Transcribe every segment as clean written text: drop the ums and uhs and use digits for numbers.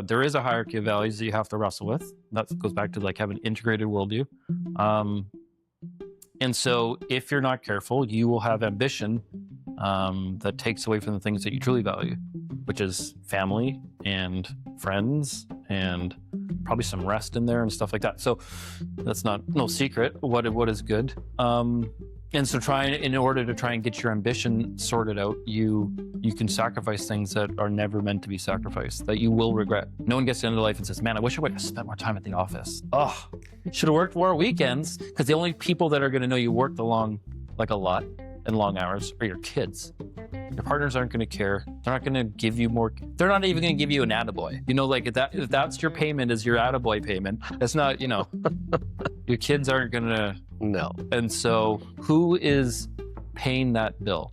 There is a hierarchy of values that you have to wrestle with. That goes back to like having an integrated worldview. And so if you're not careful, you will have ambition that takes away from the things that you truly value, which is family and friends and probably some rest in there and stuff like that. So that's no secret what is good. And so in order to try and get your ambition sorted out, you can sacrifice things that are never meant to be sacrificed, that you will regret. No one gets to the end of life and says, man, I wish I would have spent more time at the office. Oh, should have worked more weekends, because the only people that are going to know you worked a lot and long hours are your kids. Your partners aren't going to care. They're not going to give you more. They're not even going to give you an attaboy. You know, like if that's your payment is your attaboy payment, that's not, your kids aren't going to. No. And so who is paying that bill?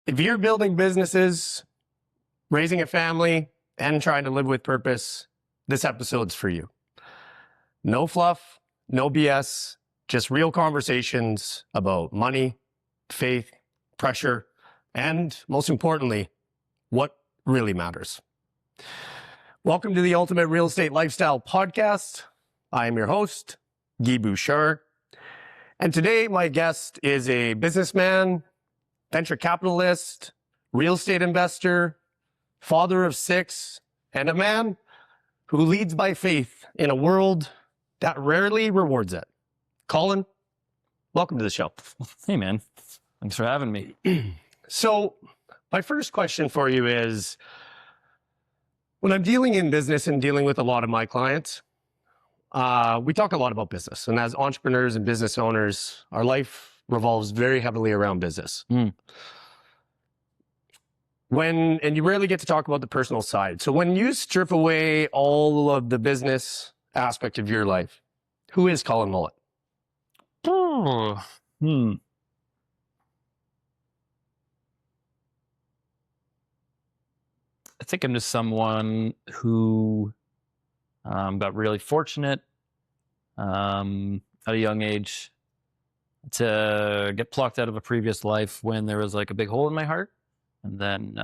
If you're building businesses, raising a family, and trying to live with purpose, this episode's for you. No fluff, no BS, just real conversations about money, faith, pressure, and most importantly, what really matters. Welcome to the Ultimate Real Estate Lifestyle Podcast. I am your host, Guy Bouchard. And today my guest is a businessman, venture capitalist, real estate investor, father of 6, and a man who leads by faith in a world that rarely rewards it. Colin, welcome to the show. Hey, man. Thanks for having me. So my first question for you is, when I'm dealing in business and dealing with a lot of my clients, we talk a lot about business. And as entrepreneurs and business owners, our life revolves very heavily around business. And you rarely get to talk about the personal side. So when you strip away all of the business aspect of your life, who is Colin Mullett? I think I'm just someone who got really fortunate at a young age to get plucked out of a previous life when there was like a big hole in my heart. And then,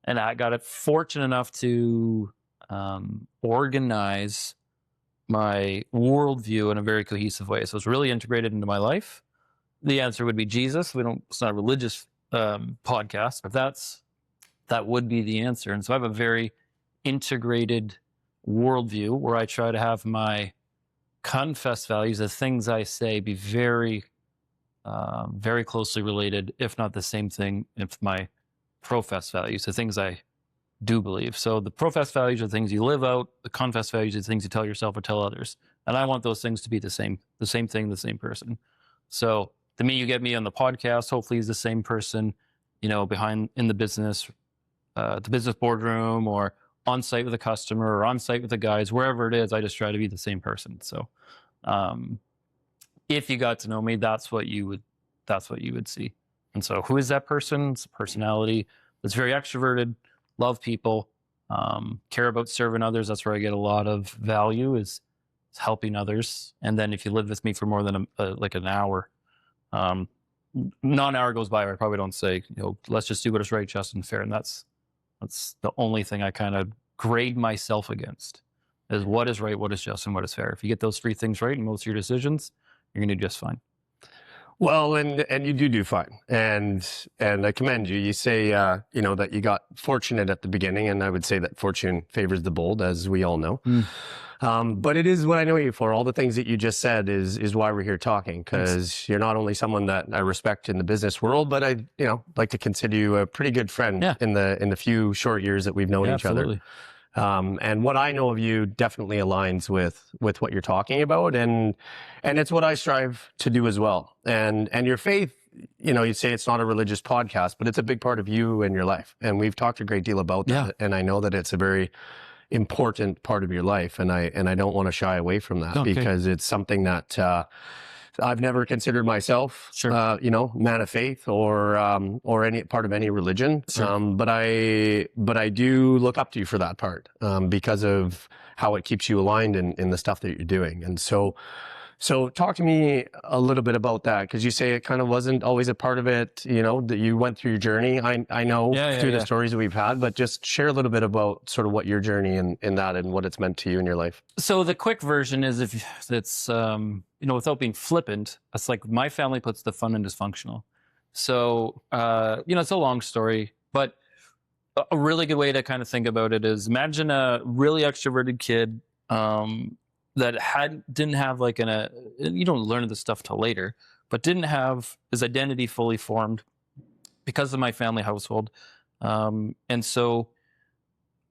and I got fortunate enough to organize my worldview in a very cohesive way. So it's really integrated into my life. The answer would be Jesus. It's not a religious podcast, but that would be the answer. And so I have a very integrated worldview where I try to have my confessed values, the things I say, be very closely related, if not the same thing, if my professed values, the things I do believe. So the professed values are things you live out. The confessed values are things you tell yourself or tell others. And I want those things to be the same thing, the same person. So to me, you get me on the podcast, hopefully he's the same person, behind in the business boardroom, or on site with a customer, or on site with the guys, wherever it is, I just try to be the same person. So, if you got to know me, that's what you would see. And so who is that person? It's a personality that's very extroverted, love people, care about serving others. That's where I get a lot of value, is helping others. And then if you live with me for more than an hour, not an hour goes by where I probably don't say, let's just do what is right, just, and fair. And that's the only thing I kind of grade myself against, is what is right, what is just, and what is fair. If you get those 3 things right in most of your decisions, you're going to do just fine. Well, and you do fine. And I commend you. You say, that you got fortunate at the beginning, and I would say that fortune favors the bold, as we all know. But it is what I know you for. All the things that you just said is why we're here talking, because you're not only someone that I respect in the business world, but I, like to consider you a pretty good friend in the few short years that we've known each Absolutely. other. And what I know of you definitely aligns with what you're talking about, and it's what I strive to do as well. And your faith, you say it's not a religious podcast, but it's a big part of you and your life. And we've talked a great deal about that. And I know that it's a very important part of your life, and I don't want to shy away from that, because it's something that I've never considered myself, man of faith or any part of any religion. But I do look up to you for that part, because of how it keeps you aligned in the stuff that you're doing. And so So talk to me a little bit about that, because you say it kind of wasn't always a part of it, you know, that you went through your journey. I know through the stories that we've had, but just share a little bit about sort of what your journey in that and what it's meant to you in your life. So the quick version is, if it's, you know, without being flippant, it's like my family puts the fun in dysfunctional. So, you know, it's a long story, but a really good way to kind of think about it is, imagine a really extroverted kid, that didn't have like you don't learn this stuff till later, but didn't have his identity fully formed because of my family household. And so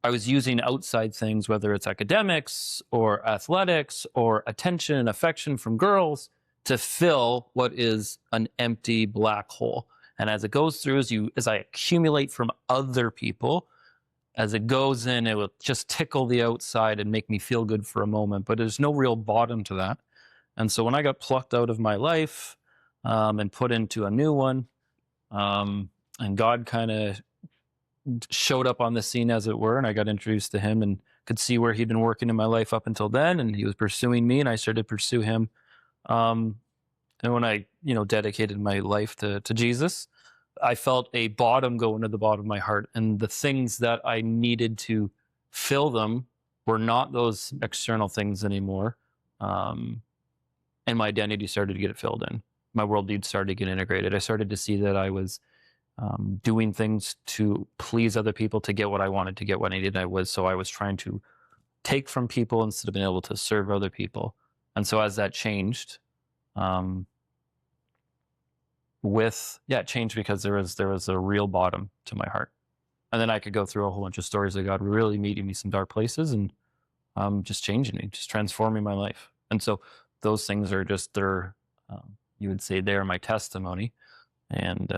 I was using outside things, whether it's academics or athletics or attention and affection from girls, to fill what is an empty black hole. And as it goes through, as I accumulate from other people, as it goes in, it will just tickle the outside and make me feel good for a moment, but there's no real bottom to that. And so when I got plucked out of my life, and put into a new one, and God kind of showed up on the scene, as it were, and I got introduced to him and could see where he'd been working in my life up until then, and he was pursuing me, and I started to pursue him. And when I, you know, dedicated my life to Jesus, I felt a bottom go into the bottom of my heart, and the things that I needed to fill them were not those external things anymore. And my identity started to get filled in. My worldview started to get integrated. I started to see that I was doing things to please other people, to get what I wanted, to get what I needed. So I was trying to take from people instead of being able to serve other people. And so as that changed, it changed because there was a real bottom to my heart. And then I could go through a whole bunch of stories of God really meeting me some dark places and just changing me, just transforming my life. And so those things are just, you would say they're my testimony. And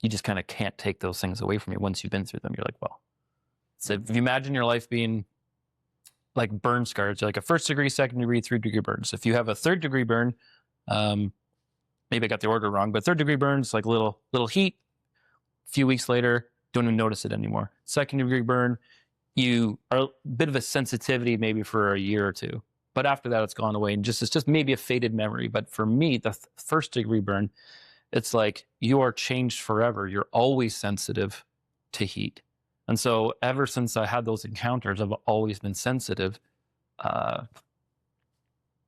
you just kind of can't take those things away from you once you've been through them. You're like, well, so if you imagine your life being like burn scars, like a 1st degree, 2nd degree, 3rd degree burns. If you have a 3rd degree burn, maybe I got the order wrong, but 3rd degree burns, like little heat. A few weeks later, don't even notice it anymore. 2nd degree burn, you are a bit of a sensitivity maybe for a year or two, but after that it's gone away, and it's just maybe a faded memory. But for me, the 1st degree burn, it's like you are changed forever. You're always sensitive to heat. And so ever since I had those encounters, I've always been sensitive, you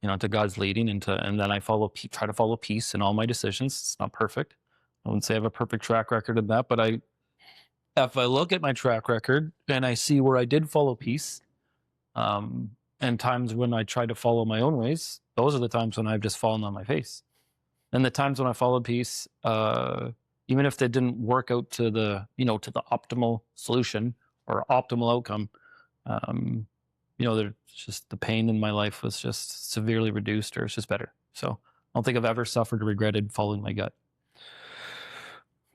know, to God's leading, and then I try to follow peace in all my decisions. It's not perfect. I wouldn't say I have a perfect track record of that, but if I look at my track record and I see where I did follow peace, and times when I tried to follow my own ways, those are the times when I've just fallen on my face. And the times when I followed peace, even if they didn't work out to the optimal solution or optimal outcome, you know, there's just the pain in my life was just severely reduced, or it's just better. So I don't think I've ever suffered or regretted following my gut.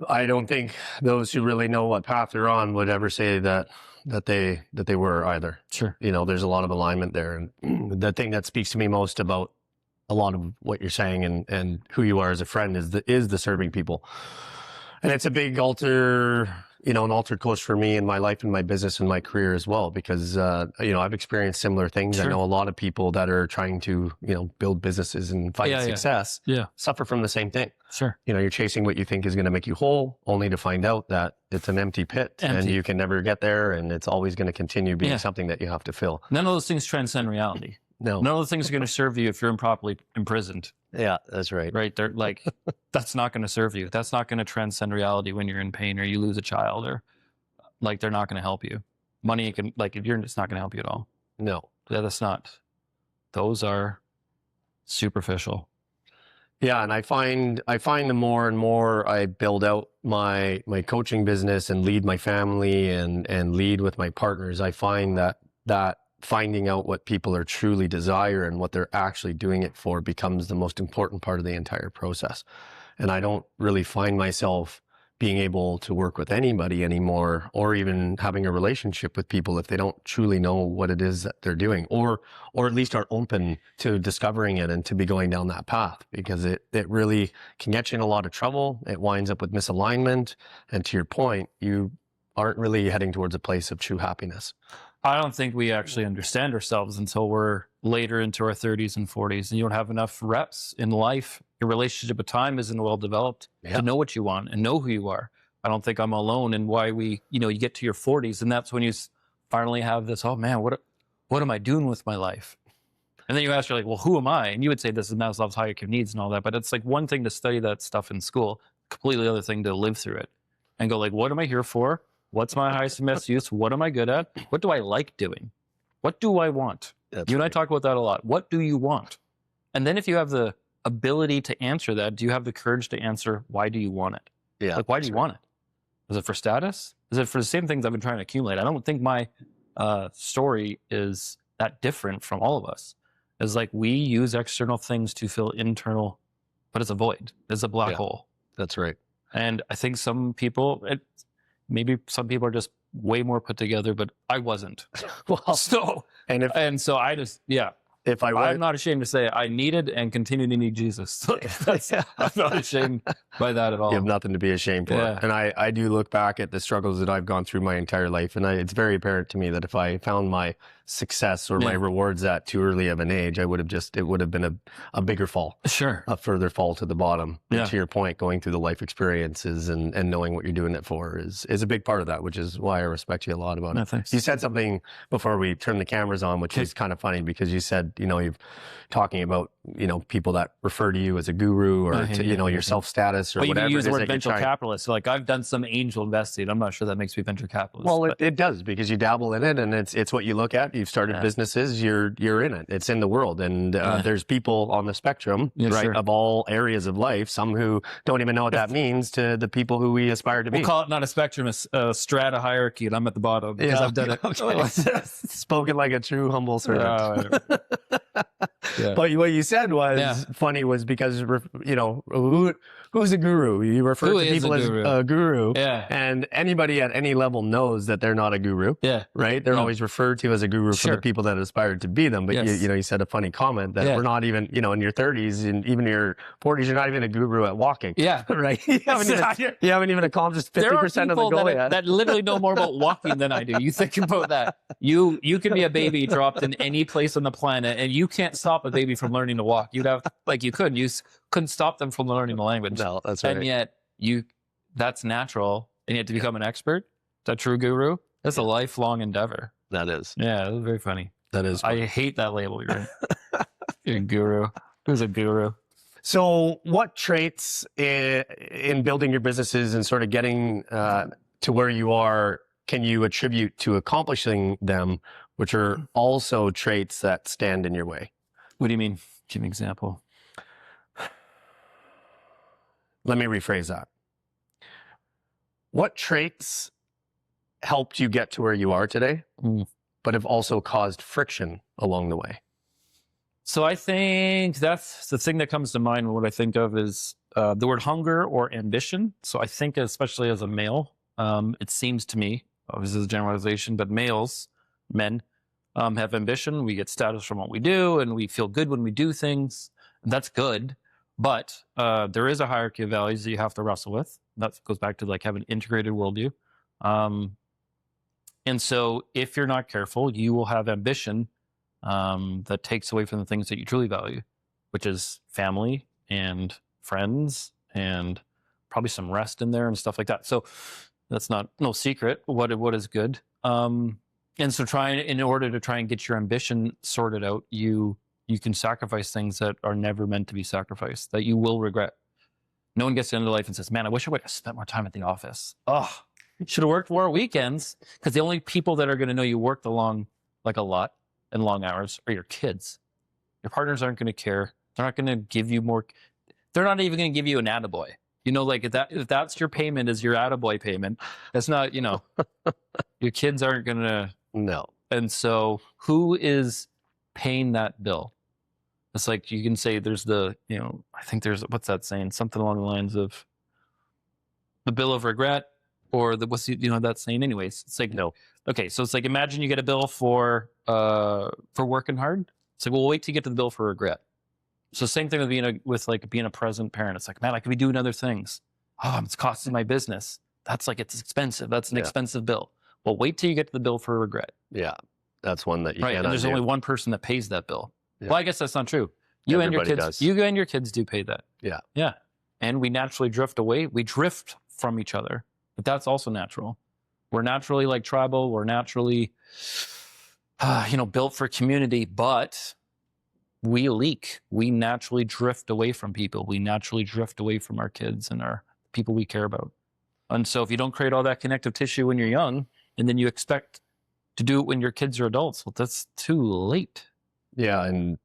I don't think those who really know what path they're on would ever say that they were either. Sure. You know, there's a lot of alignment there. And the thing that speaks to me most about a lot of what you're saying and who you are as a friend is the serving people. And it's a big an altered course for me in my life and my business and my career as well, because, you know, I've experienced similar things. Sure. I know a lot of people that are trying to, you know, build businesses and find success suffer from the same thing. Sure. You know, you're chasing what you think is going to make you whole, only to find out that it's an empty pit and you can never get there. And it's always going to continue being something that you have to fill. None of those things transcend reality. No. None of those things are going to serve you if you're improperly imprisoned. Yeah, that's right. Right. They're like, that's not going to serve you. That's not going to transcend reality when you're in pain or you lose a child, or like, they're not going to help you. Money can, like, if you're, it's not going to help you at all. No. Yeah, that's not. Those are superficial. Yeah. And I find the more and more I build out my coaching business and lead my family and lead with my partners, I find that finding out what people are truly desire and what they're actually doing it for becomes the most important part of the entire process. And I don't really find myself being able to work with anybody anymore, or even having a relationship with people if they don't truly know what it is that they're doing, or at least are open to discovering it and to be going down that path, because it really can get you in a lot of trouble. It winds up with misalignment. And to your point, you aren't really heading towards a place of true happiness. I don't think we actually understand ourselves until we're later into our 30s and 40s, and you don't have enough reps in life. Your relationship with time isn't well developed to know what you want and know who you are. I don't think I'm alone in why you get to your 40s, and that's when you finally have this, oh man, what am I doing with my life? And then you ask, you're like, well, who am I? And you would say this is Maslow's hierarchy of needs and all that, but it's like one thing to study that stuff in school, completely other thing to live through it and go like, what am I here for? What's my highest and best use? What am I good at? What do I like doing? What do I want? You and I talk about that a lot. What do you want? And then if you have the ability to answer that, do you have the courage to answer, why do you want it? Yeah. Like, why do you want it? Is it for status? Is it for the same things I've been trying to accumulate? I don't think my story is that different from all of us. It's like we use external things to fill internal, but it's a void. It's a black hole. That's right. And I think some people, maybe some people are just way more put together, but I wasn't. Well, so I just, if I'm not ashamed to say I needed and continue to need Jesus. I'm not ashamed by that at all. You have nothing to be ashamed for. Yeah. And I do look back at the struggles that I've gone through my entire life, and it's very apparent to me that if I found my success or my rewards at too early of an age, it would have been a bigger fall. Sure. A further fall to the bottom. Yeah. And to your point, going through the life experiences and knowing what you're doing it for is a big part of that, which is why I respect you a lot about it. Thanks. You said something before we turned the cameras on, which is kind of funny because you said, you're talking about, people that refer to you as a guru or your self-status or whatever. You use the word venture capitalist. So like I've done some angel investing. I'm not sure that makes me venture capitalist. Well, it does because you dabble in it and it's what you look at. You've started businesses, you're in it. It's in the world. And there's people on the spectrum, of all areas of life, some who don't even know what that means to the people who we aspire to be. We'll call it not a spectrum, a strata hierarchy, and I'm at the bottom because I've done it. Okay. Spoken like a true humble servant. But what you said was funny was because, who's a guru? You refer to people as a guru. Yeah. And anybody at any level knows that they're not a guru. Yeah. Right? They're always referred to as a guru for the people that aspire to be them. But you said a funny comment that we're not even, in your 30s and even your 40s, you're not even a guru at walking. Yeah. Right? You haven't even accomplished 50% of the goal yet. That literally know more about walking than I do. You think about that. You could be a baby dropped in any place on the planet and you can't stop a baby from learning to walk. You couldn't stop them from learning the language. No, that's right. And yet that's natural. And yet to become an expert, that true guru, that's a lifelong endeavor. That is. Yeah, it was very funny. That is. I hate that label. You're a guru. Who's a guru? So what traits in building your businesses and sort of getting to where you are can you attribute to accomplishing them, which are also traits that stand in your way? What do you mean? Give me an example. Let me rephrase that. What traits helped you get to where you are today, but have also caused friction along the way? So I think that's the thing that comes to mind when what I think of is the word hunger or ambition. So I think especially as a male, it seems to me, obviously this is a generalization, but men have ambition. We get status from what we do and we feel good when we do things. And that's good. But there is a hierarchy of values that you have to wrestle with. That goes back to like having an integrated worldview. And so if you're not careful, you will have ambition that takes away from the things that you truly value, which is family and friends and probably some rest in there and stuff like that. So that's no secret what is good. And so in order to try and get your ambition sorted out, you can sacrifice things that are never meant to be sacrificed, that you will regret. No one gets to the end of life and says, man, I wish I would have spent more time at the office. Oh, should have worked more weekends. Because the only people that are going to know you worked along like a lot and long hours are your kids. Your partners aren't going to care. They're not going to give you more. They're not even going to give you an attaboy. Like if that's your payment is your attaboy payment, that's not, your kids aren't going to. No. And so who is paying that bill? It's like you can say there's I think there's, what's that saying? Something along the lines of the bill of regret or that saying anyways. It's like, no. Okay. So it's like, imagine you get a bill for working hard. It's like, well, wait till you get to the bill for regret. So same thing with being a present parent. It's like, man, I could be doing other things. Oh, it's costing my business. That's like, it's expensive. That's an expensive bill. Well, wait till you get to the bill for regret. Yeah. that's one that you right. can't And there's undo. only one person that pays that bill. Yeah. Well, I guess that's not true. You and your Everybody kids, does. you and your kids do pay that. Yeah. Yeah. And we naturally drift away. We drift from each other, but that's also natural. We're naturally like tribal. We're naturally, built for community, but we leak. We naturally drift away from people. We naturally drift away from our kids and our people we care about. And so if you don't create all that connective tissue when you're young, and then you expect to do it when your kids are adults, well, that's too late. Yeah. And,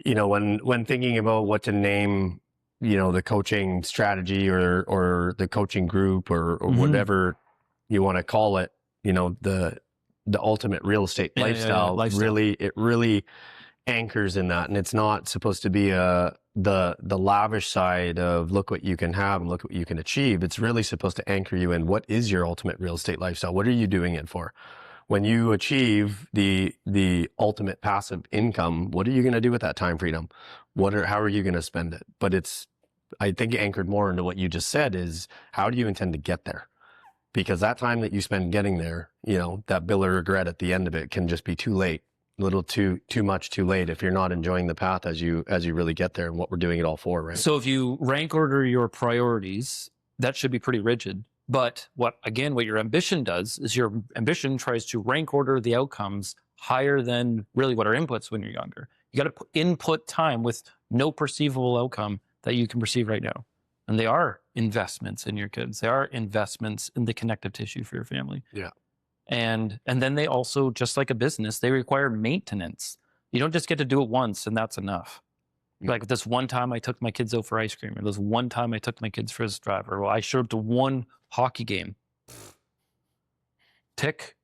when thinking about what to name, the coaching strategy or the coaching group or whatever you want to call it, the ultimate real estate lifestyle, it really anchors in that. And it's not supposed to be the lavish side of look what you can have and look what you can achieve. It's really supposed to anchor you in what is your ultimate real estate lifestyle? What are you doing it for? When you achieve the ultimate passive income, what are you going to do with that time freedom? How are you going to spend it? But I think anchored more into what you just said is how do you intend to get there? Because that time that you spend getting there, that bill of regret at the end of it can just be too late, a little too much too late if you're not enjoying the path as you really get there and what we're doing it all for, right? So if you rank order your priorities, that should be pretty rigid. But what your ambition does is your ambition tries to rank order the outcomes higher than really what are inputs when you're younger. You got to input time with no perceivable outcome that you can perceive right now. And they are investments in your kids. They are investments in the connective tissue for your family. Yeah. And then they also, just like a business, they require maintenance. You don't just get to do it once and that's enough. Like this one time I took my kids out for ice cream, or this one time I took my kids for a drive, or I showed up to one hockey game. Tick.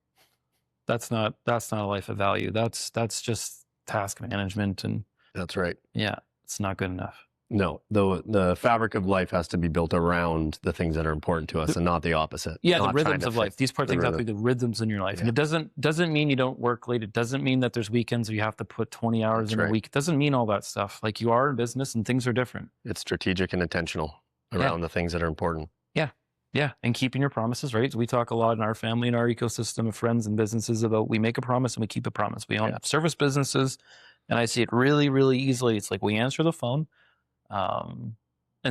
That's not a life of value. That's just task management, and that's right. Yeah, it's not good enough. No, the fabric of life has to be built around the things that are important to us and not the opposite. Yeah, the rhythms of life. These things have to be the rhythms in your life. Yeah. And it doesn't mean you don't work late. It doesn't mean that there's weekends where you have to put 20 hours in a week. It doesn't mean all that stuff. Like, you are in business and things are different. It's strategic and intentional around the things that are important. Yeah. Yeah. And keeping your promises, right? We talk a lot in our family and our ecosystem of friends and businesses about we make a promise and we keep a promise. We own service businesses, and I see it really, really easily. It's like we answer the phone. And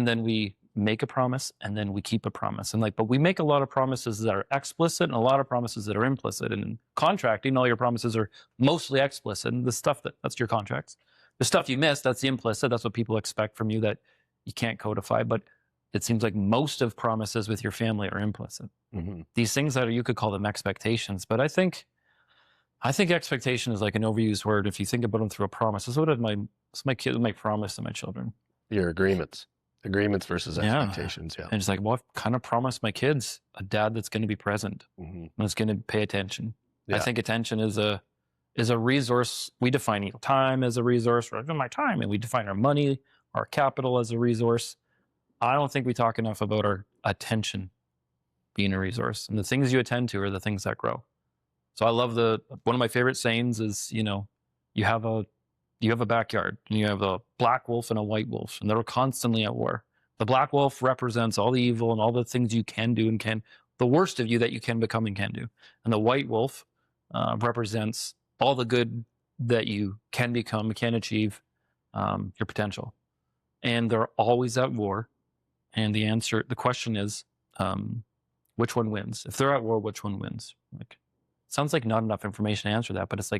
then we make a promise and then we keep a promise. And but we make a lot of promises that are explicit and a lot of promises that are implicit. And in contracting, all your promises are mostly explicit. And the stuff that's your contracts. The stuff you miss, that's the implicit. That's what people expect from you that you can't codify. But it seems like most of promises with your family are implicit. Mm-hmm. These things you could call them expectations. But I think expectation is like an overused word. If you think about them through a promise, this is what my promise to my children. Your agreements versus expectations. Yeah. And it's like, well, I've kind of promised my kids a dad that's going to be present and that's going to pay attention. Yeah. I think attention is a resource. We define time as a resource, or my time, and we define our money, our capital as a resource. I don't think we talk enough about our attention being a resource, and the things you attend to are the things that grow. So I love one of my favorite sayings is, you have a backyard and you have a black wolf and a white wolf, and they're constantly at war. The black wolf represents all the evil and all the things you can do and the worst of you that you can become and can do. And the white wolf represents all the good that you can become, can achieve, your potential. And they're always at war. And the question is, which one wins? If they're at war, which one wins? Sounds like not enough information to answer that, but it's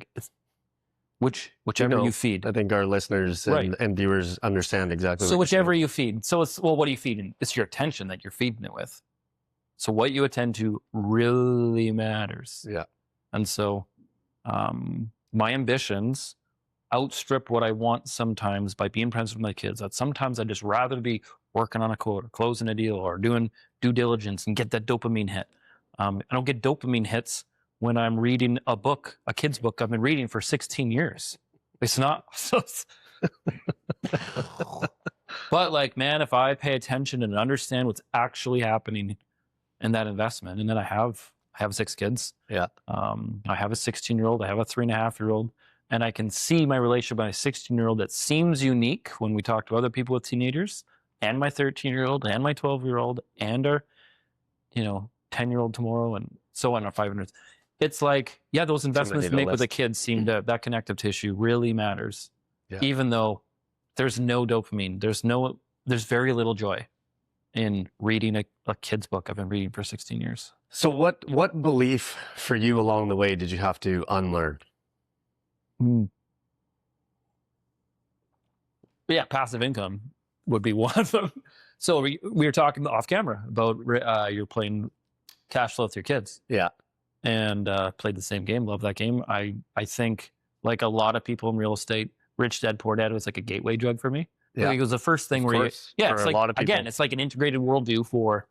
whichever you feed. I think our listeners and viewers understand exactly. So whichever you feed. So what are you feeding? It's your attention that you're feeding it with. So what you attend to really matters. Yeah. And so my ambitions outstrip what I want sometimes by being present with my kids. That sometimes I'd just rather be working on a quote or closing a deal or doing due diligence and get that dopamine hit. I don't get dopamine hits when I'm reading a kid's book I've been reading for 16 years. It's not. But man, if I pay attention and understand what's actually happening in that investment, and then I have 6 kids. Yeah. I have a 16-year-old, I have a 3.5-year-old, and I can see my relationship with my 16-year-old that seems unique when we talk to other people with teenagers, and my 13-year-old, and my 12-year-old, and our, 10-year-old tomorrow, and so on, our 500. it's like, yeah, those investments you need to make with a list. kid seem to, that connective tissue really matters. Yeah. Even though there's no dopamine, there's very little joy in reading a kid's book I've been reading for 16 years. So what belief for you along the way did you have to unlearn? Yeah, passive income would be one of them. So we were talking off camera about you're playing cash flow with your kids. Yeah. And played the same game. Love that game. I think, like a lot of people in real estate, Rich Dad Poor Dad was like a gateway drug for me. Yeah. It was the first thing Of where course, yeah, for it's a like, lot of people. again, it's like an integrated worldview for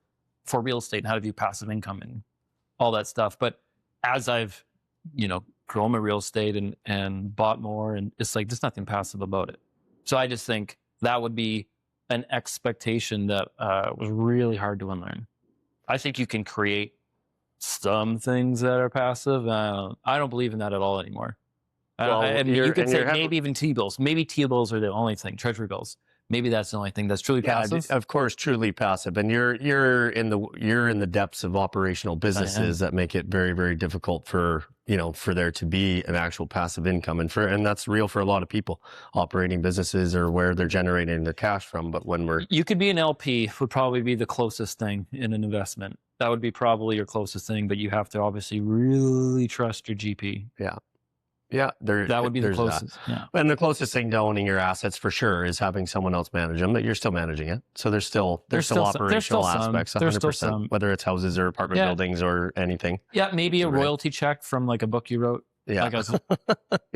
real estate and how to view passive income and all that stuff. But as I've, grown my real estate and bought more, and it's like, there's nothing passive about it. So I just think that would be an expectation that was really hard to unlearn. I think you can create some things that are passive. I don't believe in that at all anymore. Well, You could say maybe even T-bills. Maybe T-bills are the only thing, treasury bills. Maybe that's the only thing that's truly passive. Of course, truly passive. And you're in the depths of operational businesses that make it very, very difficult for there to be an actual passive income. And that's real for a lot of people operating businesses or where they're generating their cash from. But when you could be an LP would probably be the closest thing in an investment. That would be probably your closest thing, but you have to obviously really trust your GP. Yeah, that would be the closest. Yeah. And the closest thing to owning your assets for sure is having someone else manage them, that you're still managing it. So there's still operational aspects, 100%, whether it's houses or apartment buildings or anything. Yeah, maybe a royalty check from like a book you wrote. Yeah.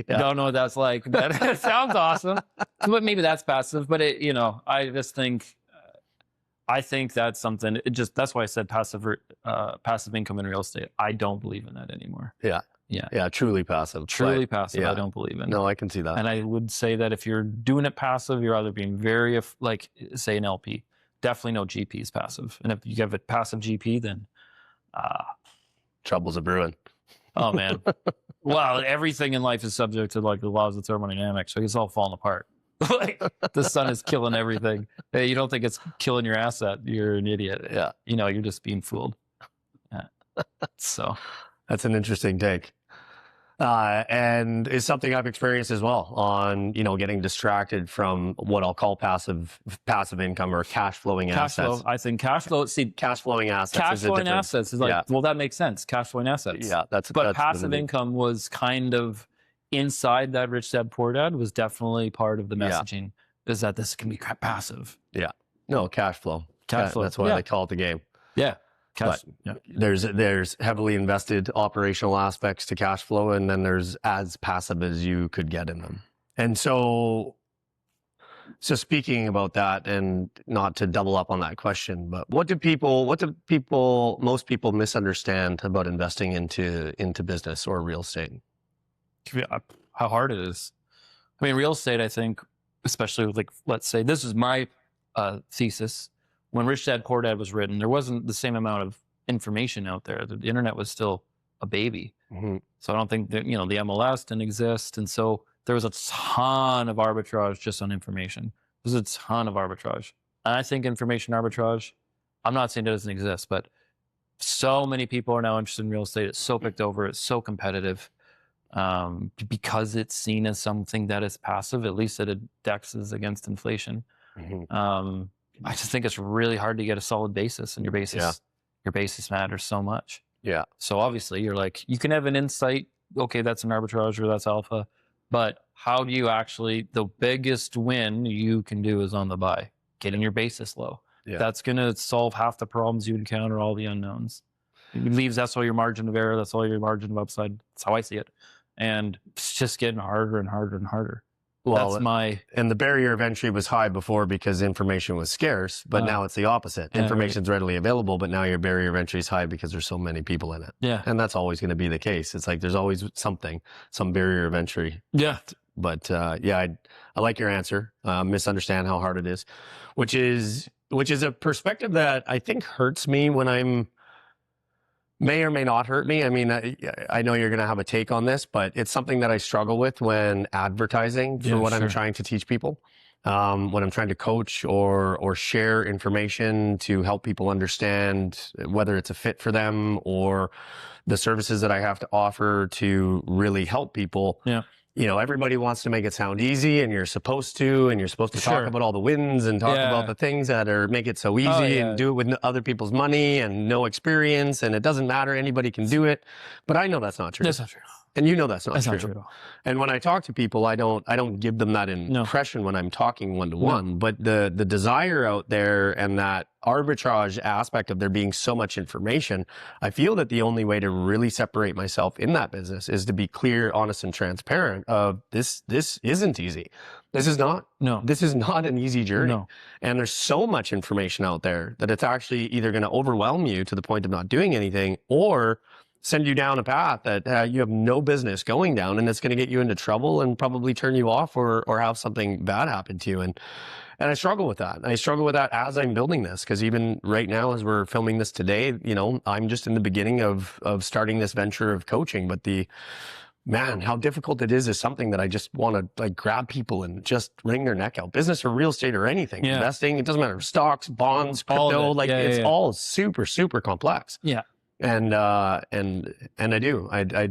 Don't know what that's like, but it sounds awesome. But maybe that's passive. But I just think, that's something. That's why I said passive income in real estate. I don't believe in that anymore. Yeah, truly passive. Truly passive, I don't believe in. No, I can see that. And I would say that if you're doing it passive, you're either being very, like, say an LP. Definitely no GP is passive. And if you have a passive GP, then... trouble's a brewing. Oh, man. Well, everything in life is subject to, like, the laws of thermodynamics. So it's all falling apart. Like, the sun is killing everything. Hey, you don't think it's killing your asset, you're an idiot. Yeah. You're just being fooled. Yeah. So... That's an interesting take. And it's something I've experienced as well on, getting distracted from what I'll call passive income or cash flowing assets. I think cash flow, cash flowing assets is like, well, that makes sense. Cash flowing assets. Yeah, that's passive income was kind of inside that Rich Dad Poor Dad was definitely part of the messaging is that this can be passive. Yeah. No, cash flow. Cash flow. That's why they call it the game. Yeah. But there's heavily invested operational aspects to cash flow, and then there's as passive as you could get in them. And so speaking about that, and not to double up on that question, but what do most people misunderstand about investing into business or real estate? How hard it is. I mean, real estate, I think, especially with, like, let's say this is my thesis. When Rich Dad Poor Dad was written, there wasn't the same amount of information out there. The internet was still a baby. Mm-hmm. So I don't think that, the MLS didn't exist. And so there was a ton of arbitrage just on information. There's a ton of arbitrage. And I think information arbitrage, I'm not saying it doesn't exist, but so many people are now interested in real estate. It's so picked over. It's so competitive because it's seen as something that is passive, at least it indexes against inflation. Mm-hmm. I just think it's really hard to get a solid basis, and your basis matters so much. Yeah. So obviously you're like, you can have an insight. Okay, that's an arbitrage or that's alpha, but how do you actually, the biggest win you can do is on the buy, getting your basis low. Yeah. That's going to solve half the problems you encounter, all the unknowns. It leaves, that's all your margin of error. That's all your margin of upside. That's how I see it. And it's just getting harder and harder and harder. Well, and the barrier of entry was high before because information was scarce, but now it's the opposite. Information's readily available, but now your barrier of entry is high because there's so many people in it. Yeah. And that's always going to be the case. It's like there's always some barrier of entry. Yeah. But I like your answer. Misunderstand how hard it is, which is a perspective that I think hurts me when may or may not hurt me. I mean, I know you're going to have a take on this, but it's something that I struggle with when advertising for what I'm trying to teach people. when I'm trying to coach or share information to help people understand whether it's a fit for them or the services that I have to offer to really help people. Yeah. You know, everybody wants to make it sound easy, and you're supposed to talk Sure. about all the wins and talk Yeah. about the things that are make it so easy yeah. and do it with other people's money and no experience, and it doesn't matter, anybody can do it. But I know that's not true. That's not true. And you know that's not That's true. not true at all. And when I talk to people, I don't give them that impression when I'm talking one-to-one. But the desire out there and that arbitrage aspect of there being so much information, I feel that the only way to really separate myself in that business is to be clear, honest, and transparent of this isn't easy. This is not. No. This is not an easy journey. No. And there's so much information out there that it's actually either going to overwhelm you to the point of not doing anything, or send you down a path that you have no business going down, and it's going to get you into trouble and probably turn you off or have something bad happen to you. And I struggle with that. I struggle with that as I'm building this, because even right now, as we're filming this today, you know, I'm just in the beginning of starting this venture of coaching. But man, how difficult it is something that I just want to like grab people and just wring their neck out. Business or real estate or anything, investing, it doesn't matter. Stocks, bonds, crypto, it's all super, super complex. Yeah. And I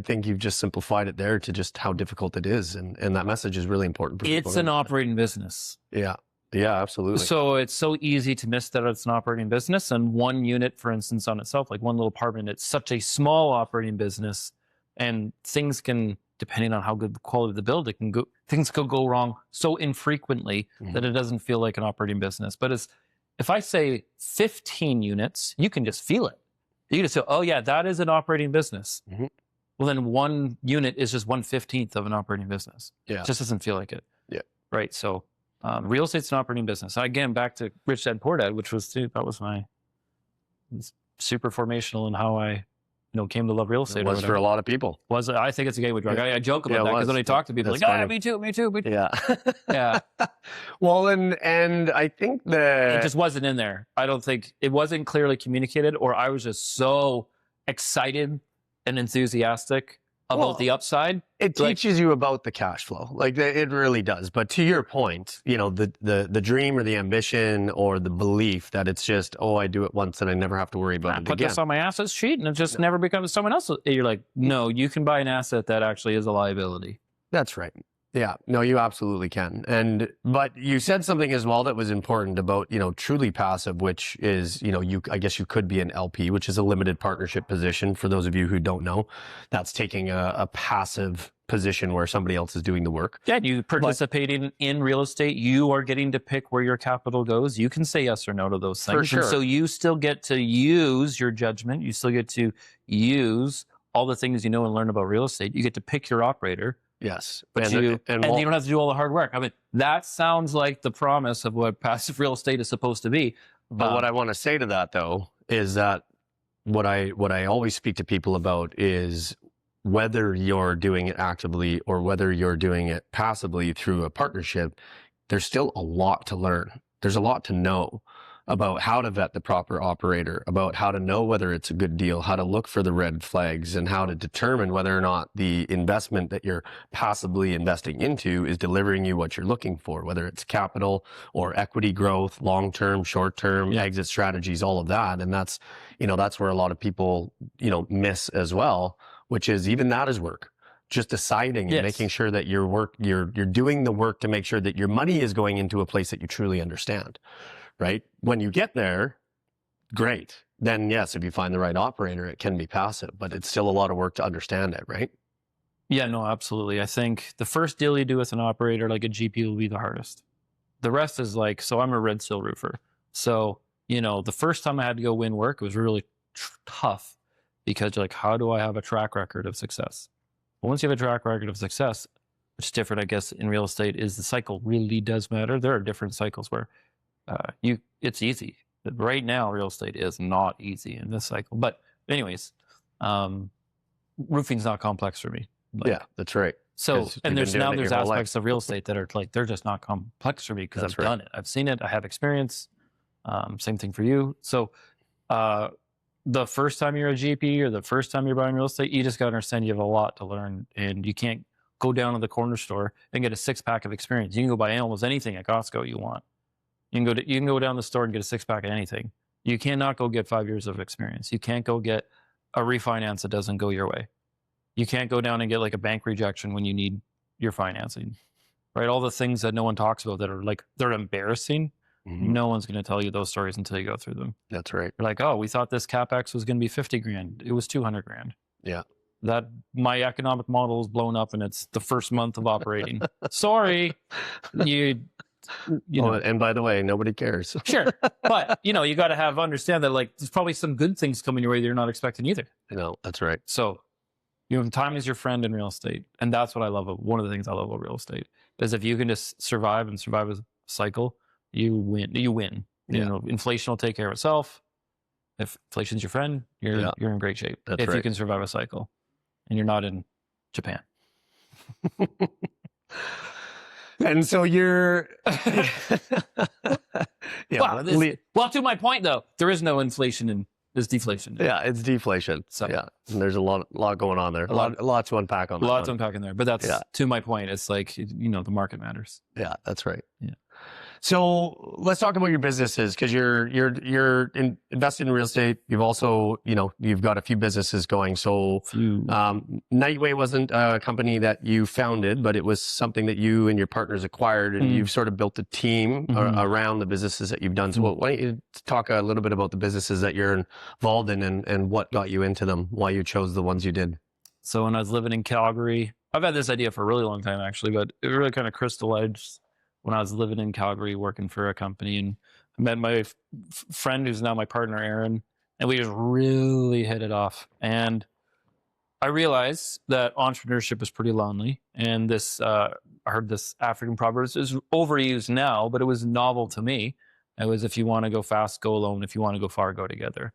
think you've just simplified it there to just how difficult it is. And that message is really important for people. It's an operating business. Yeah. Yeah, absolutely. So it's so easy to miss that it's an operating business, and one unit, for instance, on itself, like one little apartment, it's such a small operating business, and things can, depending on how good the quality of the build, things could go wrong so infrequently that it doesn't feel like an operating business. But if I say 15 units, you can just feel it. You can just say, oh yeah, that is an operating business. Mm-hmm. Well, then one unit is just 1/15 of an operating business. Yeah. It just doesn't feel like it. Yeah. Right. So real estate's an operating business. Again, back to Rich Dad Poor Dad, which was super formational in how I came to love real estate. It was for a lot of people. I think it's a gateway drug. Yeah. I joke about that because when I talk to people, me too. Yeah. Yeah. Well, and I think it just wasn't in there. I don't think it wasn't clearly communicated, or I was just so excited and enthusiastic about the upside. It teaches you about the cash flow. Like it really does. But to your point, the dream or the ambition or the belief that it's just, I do it once and I never have to worry about it put again. This on my assets sheet and it just never becomes someone else. You're like, no, you can buy an asset that actually is a liability. That's right. Yeah, no, you absolutely can. But you said something as well that was important about, truly passive, which is, I guess you could be an LP, which is a limited partnership position. For those of you who don't know, that's taking a passive position where somebody else is doing the work. Yeah, you participating in real estate, you are getting to pick where your capital goes. You can say yes or no to those things. For sure. And so you still get to use your judgment. You still get to use all the things you know and learn about real estate. You get to pick your operator. Yes. And you don't have to do all the hard work. I mean, that sounds like the promise of what passive real estate is supposed to be. But what I want to say to that, though, is that what I always speak to people about is whether you're doing it actively or whether you're doing it passively through a partnership, there's still a lot to learn. There's a lot to know about how to vet the proper operator, about how to know whether it's a good deal, how to look for the red flags, and how to determine whether or not the investment that you're passively investing into is delivering you what you're looking for, whether it's capital or equity growth, long-term, short-term, exit strategies, all of that. And that's where a lot of people, miss as well, which is even that is work. Just deciding and making sure that you're doing the work to make sure that your money is going into a place that you truly understand. Right? When you get there, great. Then yes, if you find the right operator, it can be passive, but it's still a lot of work to understand it, right? Yeah, no, absolutely. I think the first deal you do with an operator like a GP will be the hardest. The rest is so I'm a red seal roofer. So, the first time I had to go win work, it was really tough because you're like, how do I have a track record of success? Well, once you have a track record of success, which is different, I guess, in real estate, is the cycle really does matter. There are different cycles where it's easy. Right now, real estate is not easy in this cycle. But anyways, roofing's not complex for me. Yeah, that's right. So, and there's aspects of real estate that are they're just not complex for me because I've done it. I've seen it. I have experience. Same thing for you. So, the first time you're a GP or the first time you're buying real estate, you just got to understand you have a lot to learn, and you can't go down to the corner store and get a 6-pack of experience. You can go buy almost anything at Costco you want. You can go down the store and get a 6-pack of anything. You cannot go get 5 years of experience. You can't go get a refinance that doesn't go your way. You can't go down and get like a bank rejection when you need your financing, right? All the things that no one talks about that are like, they're embarrassing. No one's going to tell you those stories until you go through them. That's right. You're like, oh, we thought this CapEx was going to be 50 grand. It was 200 grand. Yeah. That my economic model is blown up and it's the first month of operating. Sorry. You know. And by the way, nobody cares. Sure. But, you got to understand that like, there's probably some good things coming your way that you're not expecting either. That's right. So, time is your friend in real estate. And that's what I love. One of the things I love about real estate is if you can just survive a cycle, you win. Inflation will take care of itself. If inflation's your friend, you're in great shape. That's if right. you can survive a cycle and you're not in Japan. And so you're, well, to my point though, there is no inflation and there's deflation. Yeah, it's deflation. So and there's a lot going on there. A lot to unpack on that. A lot to unpack in there, but that's to my point. It's like the market matters. Yeah, that's right. Yeah. So let's talk about your businesses because you're invested in real estate. You've also you've got a few businesses going. So Nightway wasn't a company that you founded, but it was something that you and your partners acquired, and you've sort of built a team around the businesses that you've done. So why don't you talk a little bit about the businesses that you're involved in and what got you into them, why you chose the ones you did? So when I was living in Calgary, I've had this idea for a really long time actually, but it really kind of crystallized when I was living in Calgary working for a company, and I met my friend who's now my partner, Aaron, and we just really hit it off. And I realized that entrepreneurship is pretty lonely. And this, I heard this African proverb is overused now, but it was novel to me. It was, if you want to go fast, go alone. If you want to go far, go together.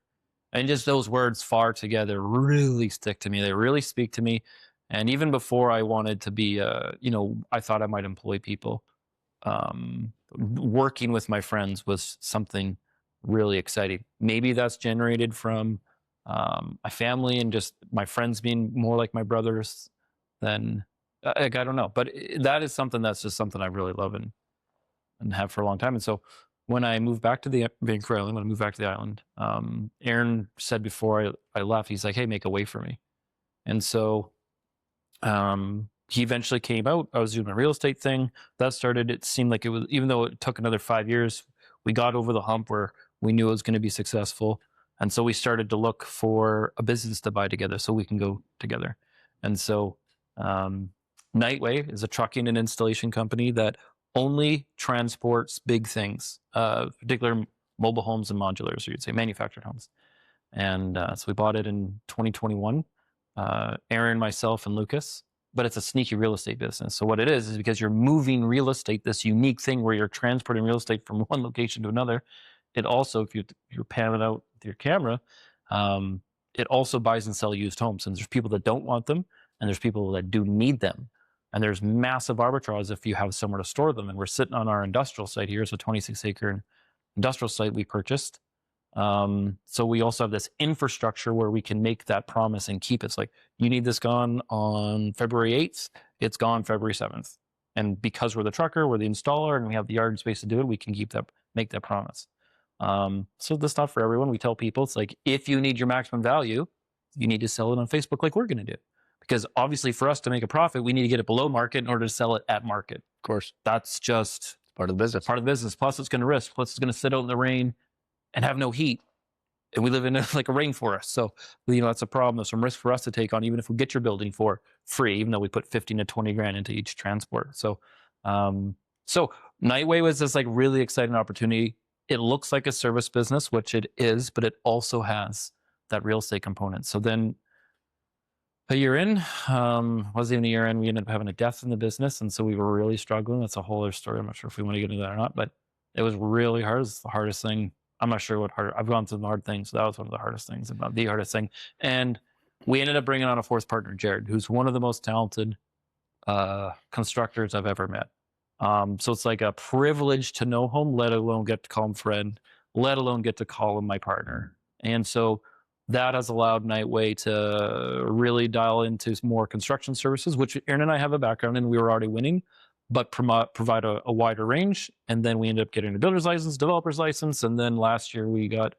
And just those words, far together, really stick to me. They really speak to me. And even before I wanted to be, I thought I might employ people. Working with my friends was something really exciting. Maybe that's generated from my family and just my friends being more like my brothers than I don't know. But that is something that's just something I really love and have for a long time. And so when I moved back to the Vancouver Island, Aaron said before I left, he's like, hey, make a way for me. And so he eventually came out. I was doing my real estate thing. That started, it seemed like it was, even though it took another 5 years, we got over the hump where we knew it was going to be successful. And so we started to look for a business to buy together so we can go together. And so Nightway is a trucking and installation company that only transports big things, particular mobile homes and modulars, or you'd say manufactured homes. And so we bought it in 2021, Aaron, myself, and Lucas. But it's a sneaky real estate business. So what it is because you're moving real estate, this unique thing where you're transporting real estate from one location to another. It also, if you're panning out with your camera, it also buys and sells used homes. And there's people that don't want them, and there's people that do need them. And there's massive arbitrage if you have somewhere to store them. And we're sitting on our industrial site here. It's a 26-acre industrial site we purchased. So we also have this infrastructure where we can make that promise and keep it. It's like, you need this gone on February 8th, it's gone February 7th. And because we're the trucker, we're the installer, and we have the yard space to do it, we can make that promise. So this stuff for everyone. We tell people, it's like, if you need your maximum value, you need to sell it on Facebook like we're going to do. Because obviously for us to make a profit, we need to get it below market in order to sell it at market. Of course. That's just part of the business. Plus it's going to risk. Plus it's going to sit out in the rain and have no heat. And we live in a rainforest. So, that's a problem. There's some risk for us to take on, even if we get your building for free, even though we put 15 to 20 grand into each transport. So, Nightway was this really exciting opportunity. It looks like a service business, which it is, but it also has that real estate component. So then a year in, wasn't even a year in, we ended up having a death in the business. And so we were really struggling. That's a whole other story. I'm not sure if we want to get into that or not, but it was really hard. It's the hardest thing. I'm not sure what harder. I've gone through the hard things. So that was one of the hardest things, about the hardest thing. And we ended up bringing on a fourth partner, Jared, who's one of the most talented constructors I've ever met. So it's like a privilege to know him, let alone get to call him friend, let alone get to call him my partner. And so that has allowed Nightway to really dial into more construction services, which Aaron and I have a background in. We were already winning, but provide a wider range. And then we ended up getting a builder's license, developer's license. And then last year we got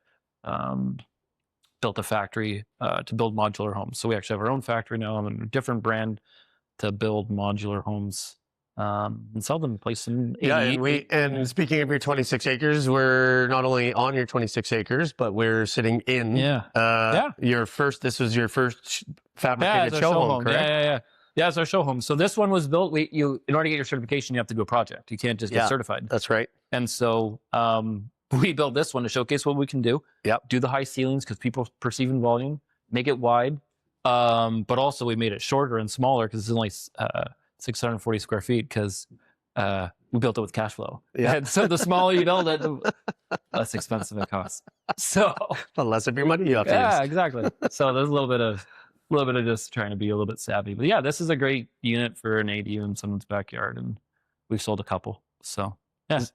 built a factory to build modular homes. So we actually have our own factory now and a different brand to build modular homes and sell them, place them. Yeah, and speaking of your 26 acres, we're not only on your 26 acres, but we're sitting in your first. This was your first fabricated show home, correct? Yeah, it's our show home. So this one was built. In order to get your certification, you have to do a project. You can't just get certified. That's right. And so we built this one to showcase what we can do. Yep. Do the high ceilings because people perceive in volume. Make it wide, but also we made it shorter and smaller because it's only 640 square feet because we built it with cash flow. Yeah. And so the smaller you build it, the less expensive it costs. So the less of your money you have to use. Yeah, exactly. So there's a little bit of just trying to be a little bit savvy. But yeah, this is a great unit for an ADU in someone's backyard, and we've sold a couple. So yeah.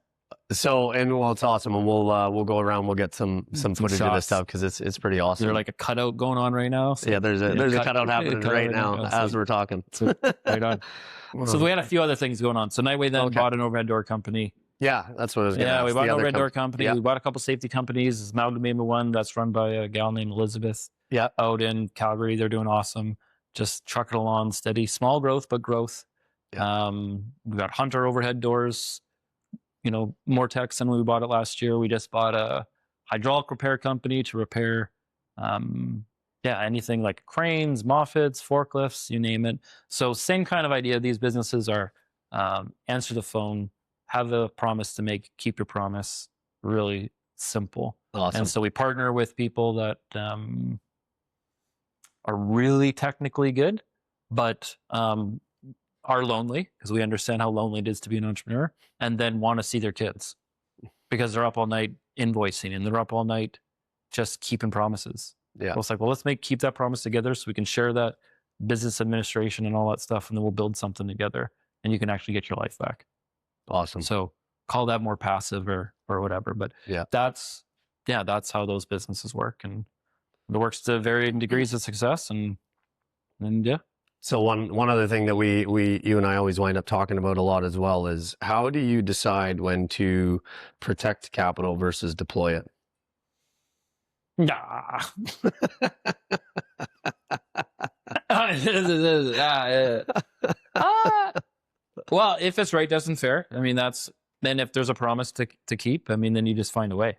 So it's awesome, and we'll go around. We'll get some footage shots of this stuff because it's pretty awesome. There's like a cutout going on right now. So yeah, there's a cutout happening right now as we're talking. So, right on. So we had a few other things going on. So Nightway then bought an overhead door company. Yeah, that's what I was going to ask. We bought an overhead door company. Yeah. We bought a couple safety companies. It's Amalgamated one that's run by a gal named Elizabeth. Yeah, out in Calgary. They're doing awesome. Just trucking along steady, small growth, but growth. Yeah. We got Hunter overhead doors. More techs than we bought it last year. We just bought a hydraulic repair company to repair, anything like cranes, moffets, forklifts, you name it. So same kind of idea. These businesses are answer the phone, have a promise to make, keep your promise. Really simple. Awesome. And so we partner with people that are really technically good, but are lonely because we understand how lonely it is to be an entrepreneur, and then want to see their kids because they're up all night invoicing and they're up all night just keeping promises. Yeah. Well, it's like, let's keep that promise together so we can share that business administration and all that stuff, and then we'll build something together and you can actually get your life back. Awesome. So call that more passive or whatever, but that's how those businesses work, and it works to varying degrees of success and yeah. So one other thing that you and I always wind up talking about a lot as well is how do you decide when to protect capital versus deploy it? Nah. Well, if it's right, doesn't fair. I mean, then if there's a promise to keep, I mean, then you just find a way.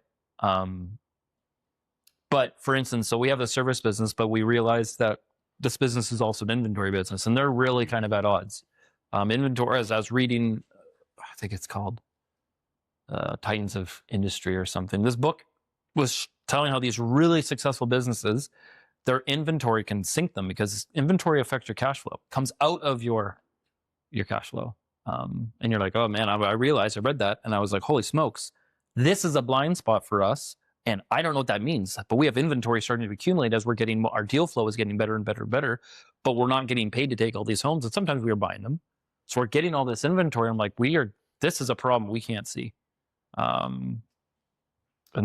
But for instance, so we have the service business, but we realized that this business is also an inventory business, and they're really kind of at odds. Inventory, as I was reading, I think it's called Titans of Industry or something. This book was telling how these really successful businesses, their inventory can sink them because inventory affects your cash flow. It comes out of your cash flow. And you're like, oh man, I realized, I read that, and I was like, holy smokes, this is a blind spot for us. And I don't know what that means, but we have inventory starting to accumulate as our deal flow is getting better and better and better, but we're not getting paid to take all these homes. And sometimes we are buying them. So we're getting all this inventory. I'm like, this is a problem we can't see. And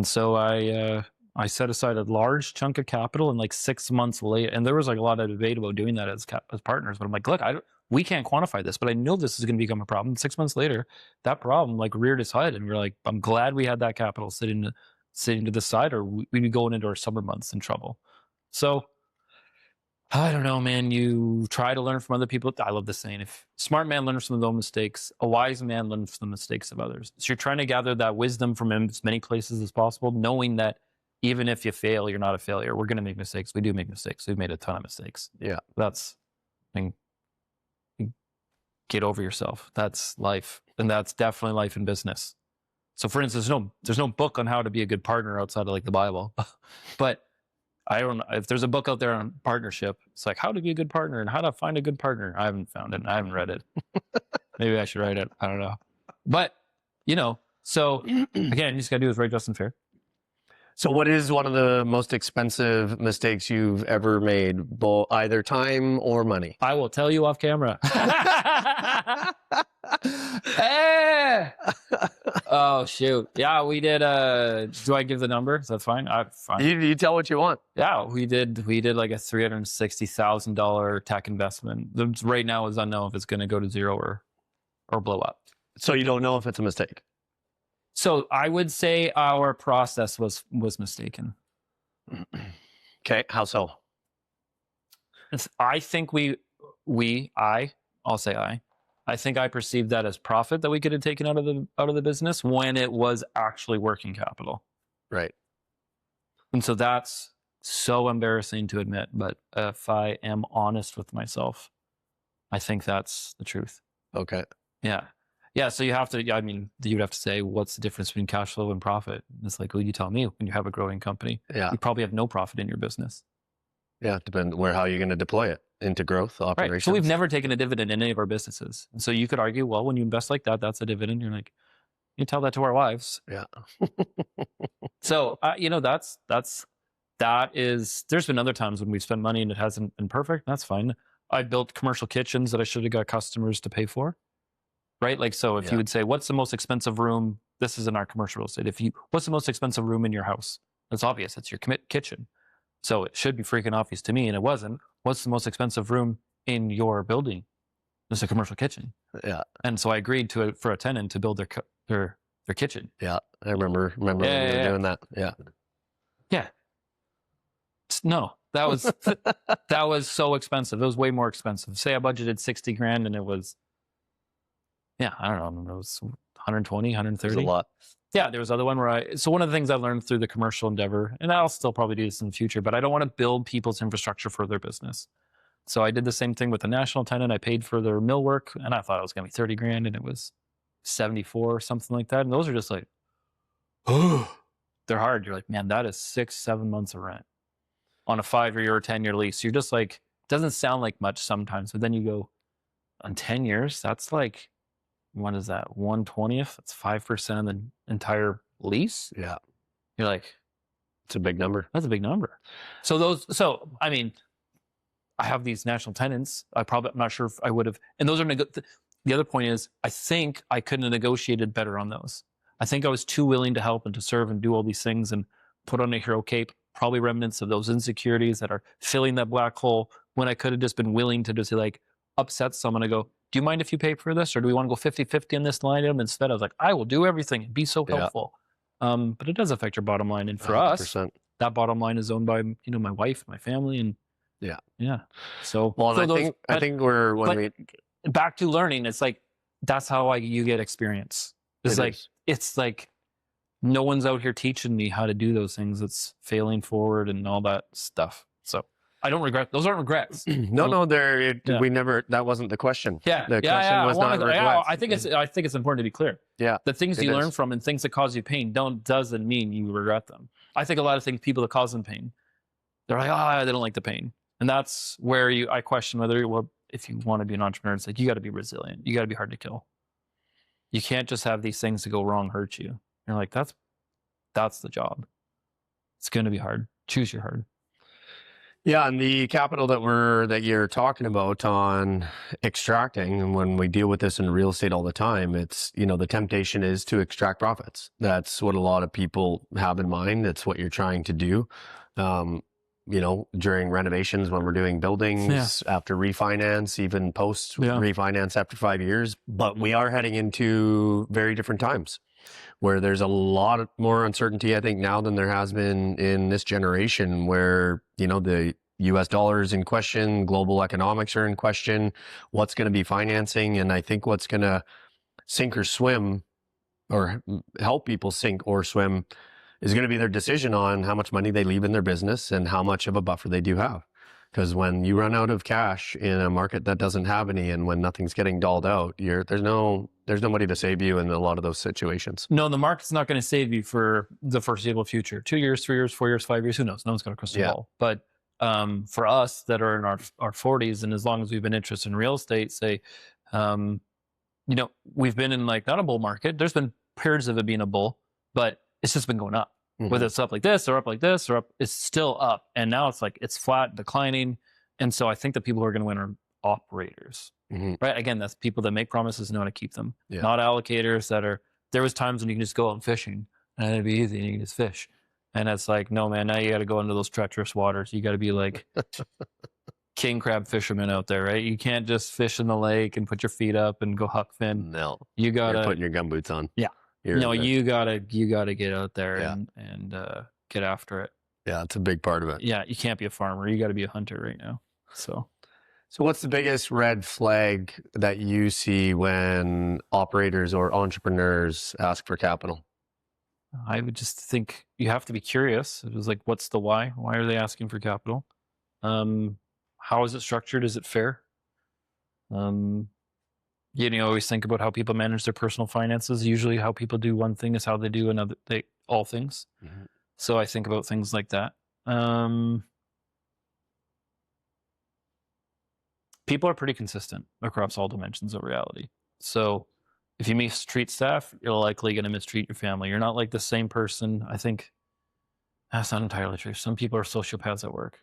so I set aside a large chunk of capital, and like 6 months later, and there was like a lot of debate about doing that as partners, but I'm like, look, we can't quantify this, but I know this is going to become a problem. 6 months later, that problem like reared its head, and we're like, I'm glad we had that capital sitting to the side, or we'd be going into our summer months in trouble. So I don't know, man. You try to learn from other people. I love this saying: if a smart man learns from his own mistakes, a wise man learns from the mistakes of others. So you're trying to gather that wisdom from as many places as possible, knowing that even if you fail, you're not a failure. We're going to make mistakes. We do make mistakes. We've made a ton of mistakes. Yeah. Get over yourself. That's life. And that's definitely life in business. So for instance, there's no book on how to be a good partner outside of like the Bible, but I don't know if there's a book out there on partnership. It's like how to be a good partner and how to find a good partner. I haven't found it. I haven't read it. Maybe I should write it. I don't know. But so again, you just gotta do what's right, just and fair. So what is one of the most expensive mistakes you've ever made, both either time or money? I will tell you off camera. Eh! Oh shoot. Yeah, we did do I give the number? Is that fine? Fine. You tell what you want. Yeah, we did like a $360,000 tech investment. Right now is unknown if it's gonna go to zero or blow up. So you don't know if it's a mistake. So I would say our process was mistaken. Okay, how so? I think I'll say I think I perceived that as profit that we could have taken out of the business when it was actually working capital. Right. And so that's so embarrassing to admit, but if I am honest with myself, I think that's the truth. Okay. Yeah. Yeah. So you have to, I mean, you'd have to say, what's the difference between cash flow and profit? It's like, well, you tell me when you have a growing company. Yeah. You probably have no profit in your business. Yeah. Depends how you're going to deploy it into growth operations. Right. So we've never taken a dividend in any of our businesses. And so you could argue, well, when you invest like that, that's a dividend. You're like, you tell that to our wives. Yeah. So, there's been other times when we've spent money and it hasn't been perfect. That's fine. I built commercial kitchens that I should have got customers to pay for. Right. Like, so if you would say, what's the most expensive room? This is in our commercial real estate. What's the most expensive room in your house? That's obvious. It's your kitchen. So it should be freaking obvious to me. And it wasn't. What's the most expensive room in your building? It's a commercial kitchen. Yeah. And so I agreed for a tenant to build their kitchen. Yeah. I remember when we were doing that. Yeah. Yeah. No, that was so expensive. It was way more expensive. Say I budgeted 60 grand and it was, I don't know. It was 120, 130. It was a lot. Yeah. There was other one so one of the things I learned through the commercial endeavor, and I'll still probably do this in the future, but I don't want to build people's infrastructure for their business. So I did the same thing with a national tenant. I paid for their mill work and I thought it was going to be 30 grand and it was 74 or something like that. And those are just like, oh, they're hard. You're like, man, that is 6-7 months of rent on a 5-year or 10-year lease. You're just like, it doesn't sound like much sometimes, but then you go on 10 years, that's like, what is that? 1/20th? That's 5% of the entire lease. Yeah. You're like, it's a big number. That's a big number. So I mean, I have these national tenants. I'm not sure if I would have, and those are, the other point is, I think I couldn't have negotiated better on those. I think I was too willing to help and to serve and do all these things and put on a hero cape, probably remnants of those insecurities that are filling that black hole, when I could have just been willing to just like upset someone and go, do you mind if you pay for this? Or do we want to go 50-50 on this line item? Instead, I was like, I will do everything and be so helpful. But it does affect your bottom line. And for 100%. Us, that bottom line is owned by, my wife, my family, and yeah. So, I think we're back to learning. It's like, that's how you get experience. It's like no one's out here teaching me how to do those things. It's failing forward and all that stuff. So I don't regret. Those aren't regrets. No, we never. That wasn't the question. Yeah, the question was not regrets. I think it's important to be clear. Yeah, the things you learn from and things that cause you pain doesn't mean you regret them. I think a lot of things, people that cause them pain, they're like, they don't like the pain, and that's where I question whether, if you want to be an entrepreneur, it's like you got to be resilient. You got to be hard to kill. You can't just have these things that go wrong hurt you. You're like, that's the job. It's going to be hard. Choose your hard. Yeah, and the capital that you're talking about on extracting, and when we deal with this in real estate all the time, it's, the temptation is to extract profits. That's what a lot of people have in mind. That's what you're trying to do. During renovations, when we're doing buildings, after refinance, even post refinance after 5 years. But we are heading into very different times where there's a lot more uncertainty, I think, now than there has been in this generation, where, the US dollar is in question, global economics are in question, what's going to be financing. And I think what's going to sink or swim, or help people sink or swim, is going to be their decision on how much money they leave in their business and how much of a buffer they do have. Because when you run out of cash in a market that doesn't have any, and when nothing's getting dolled out, there's nobody to save you in a lot of those situations. No, the market's not going to save you for the foreseeable future. 2 years, 3 years, 4 years, 5 years, who knows? No one's got a crystal ball. But for us that are in our 40s, and as long as we've been interested in real estate, we've been in not a bull market. There's been periods of it being a bull, but it's just been going up. Mm-hmm. Whether it's up like this or up like this or up, it's still up. And now it's flat, declining. And so I think the people who are going to win are operators, Mhm. right? Again, that's people that make promises, know how to keep them, Yeah. not allocators that are. There was times when you can just go out fishing and it'd be easy and you can just fish, and it's like, no man, now you got to go into those treacherous waters. You got to be like king crab fishermen out there, right? You can't just fish in the lake and put your feet up and go huck fin. No, You you're gotta, putting your gumboots on. yeah. You're No, in the- you gotta get out there Yeah. and get after it. yeah, it's a big part of it. Yeah, you can't be a farmer. You got to be a hunter right now. So what's the biggest red flag that you see when operators or entrepreneurs ask for capital? I would just think you have to be curious. It was like, what's the why? Why are they asking for capital? How is it structured? Is it fair? You always think about how people manage their personal finances. Usually how people do one thing is how they do another, all things. Mm-hmm. So I think about things like that. People are pretty consistent across all dimensions of reality. So if you mistreat staff, you're likely going to mistreat your family. You're not like the same person. I think that's not entirely true. Some people are sociopaths at work.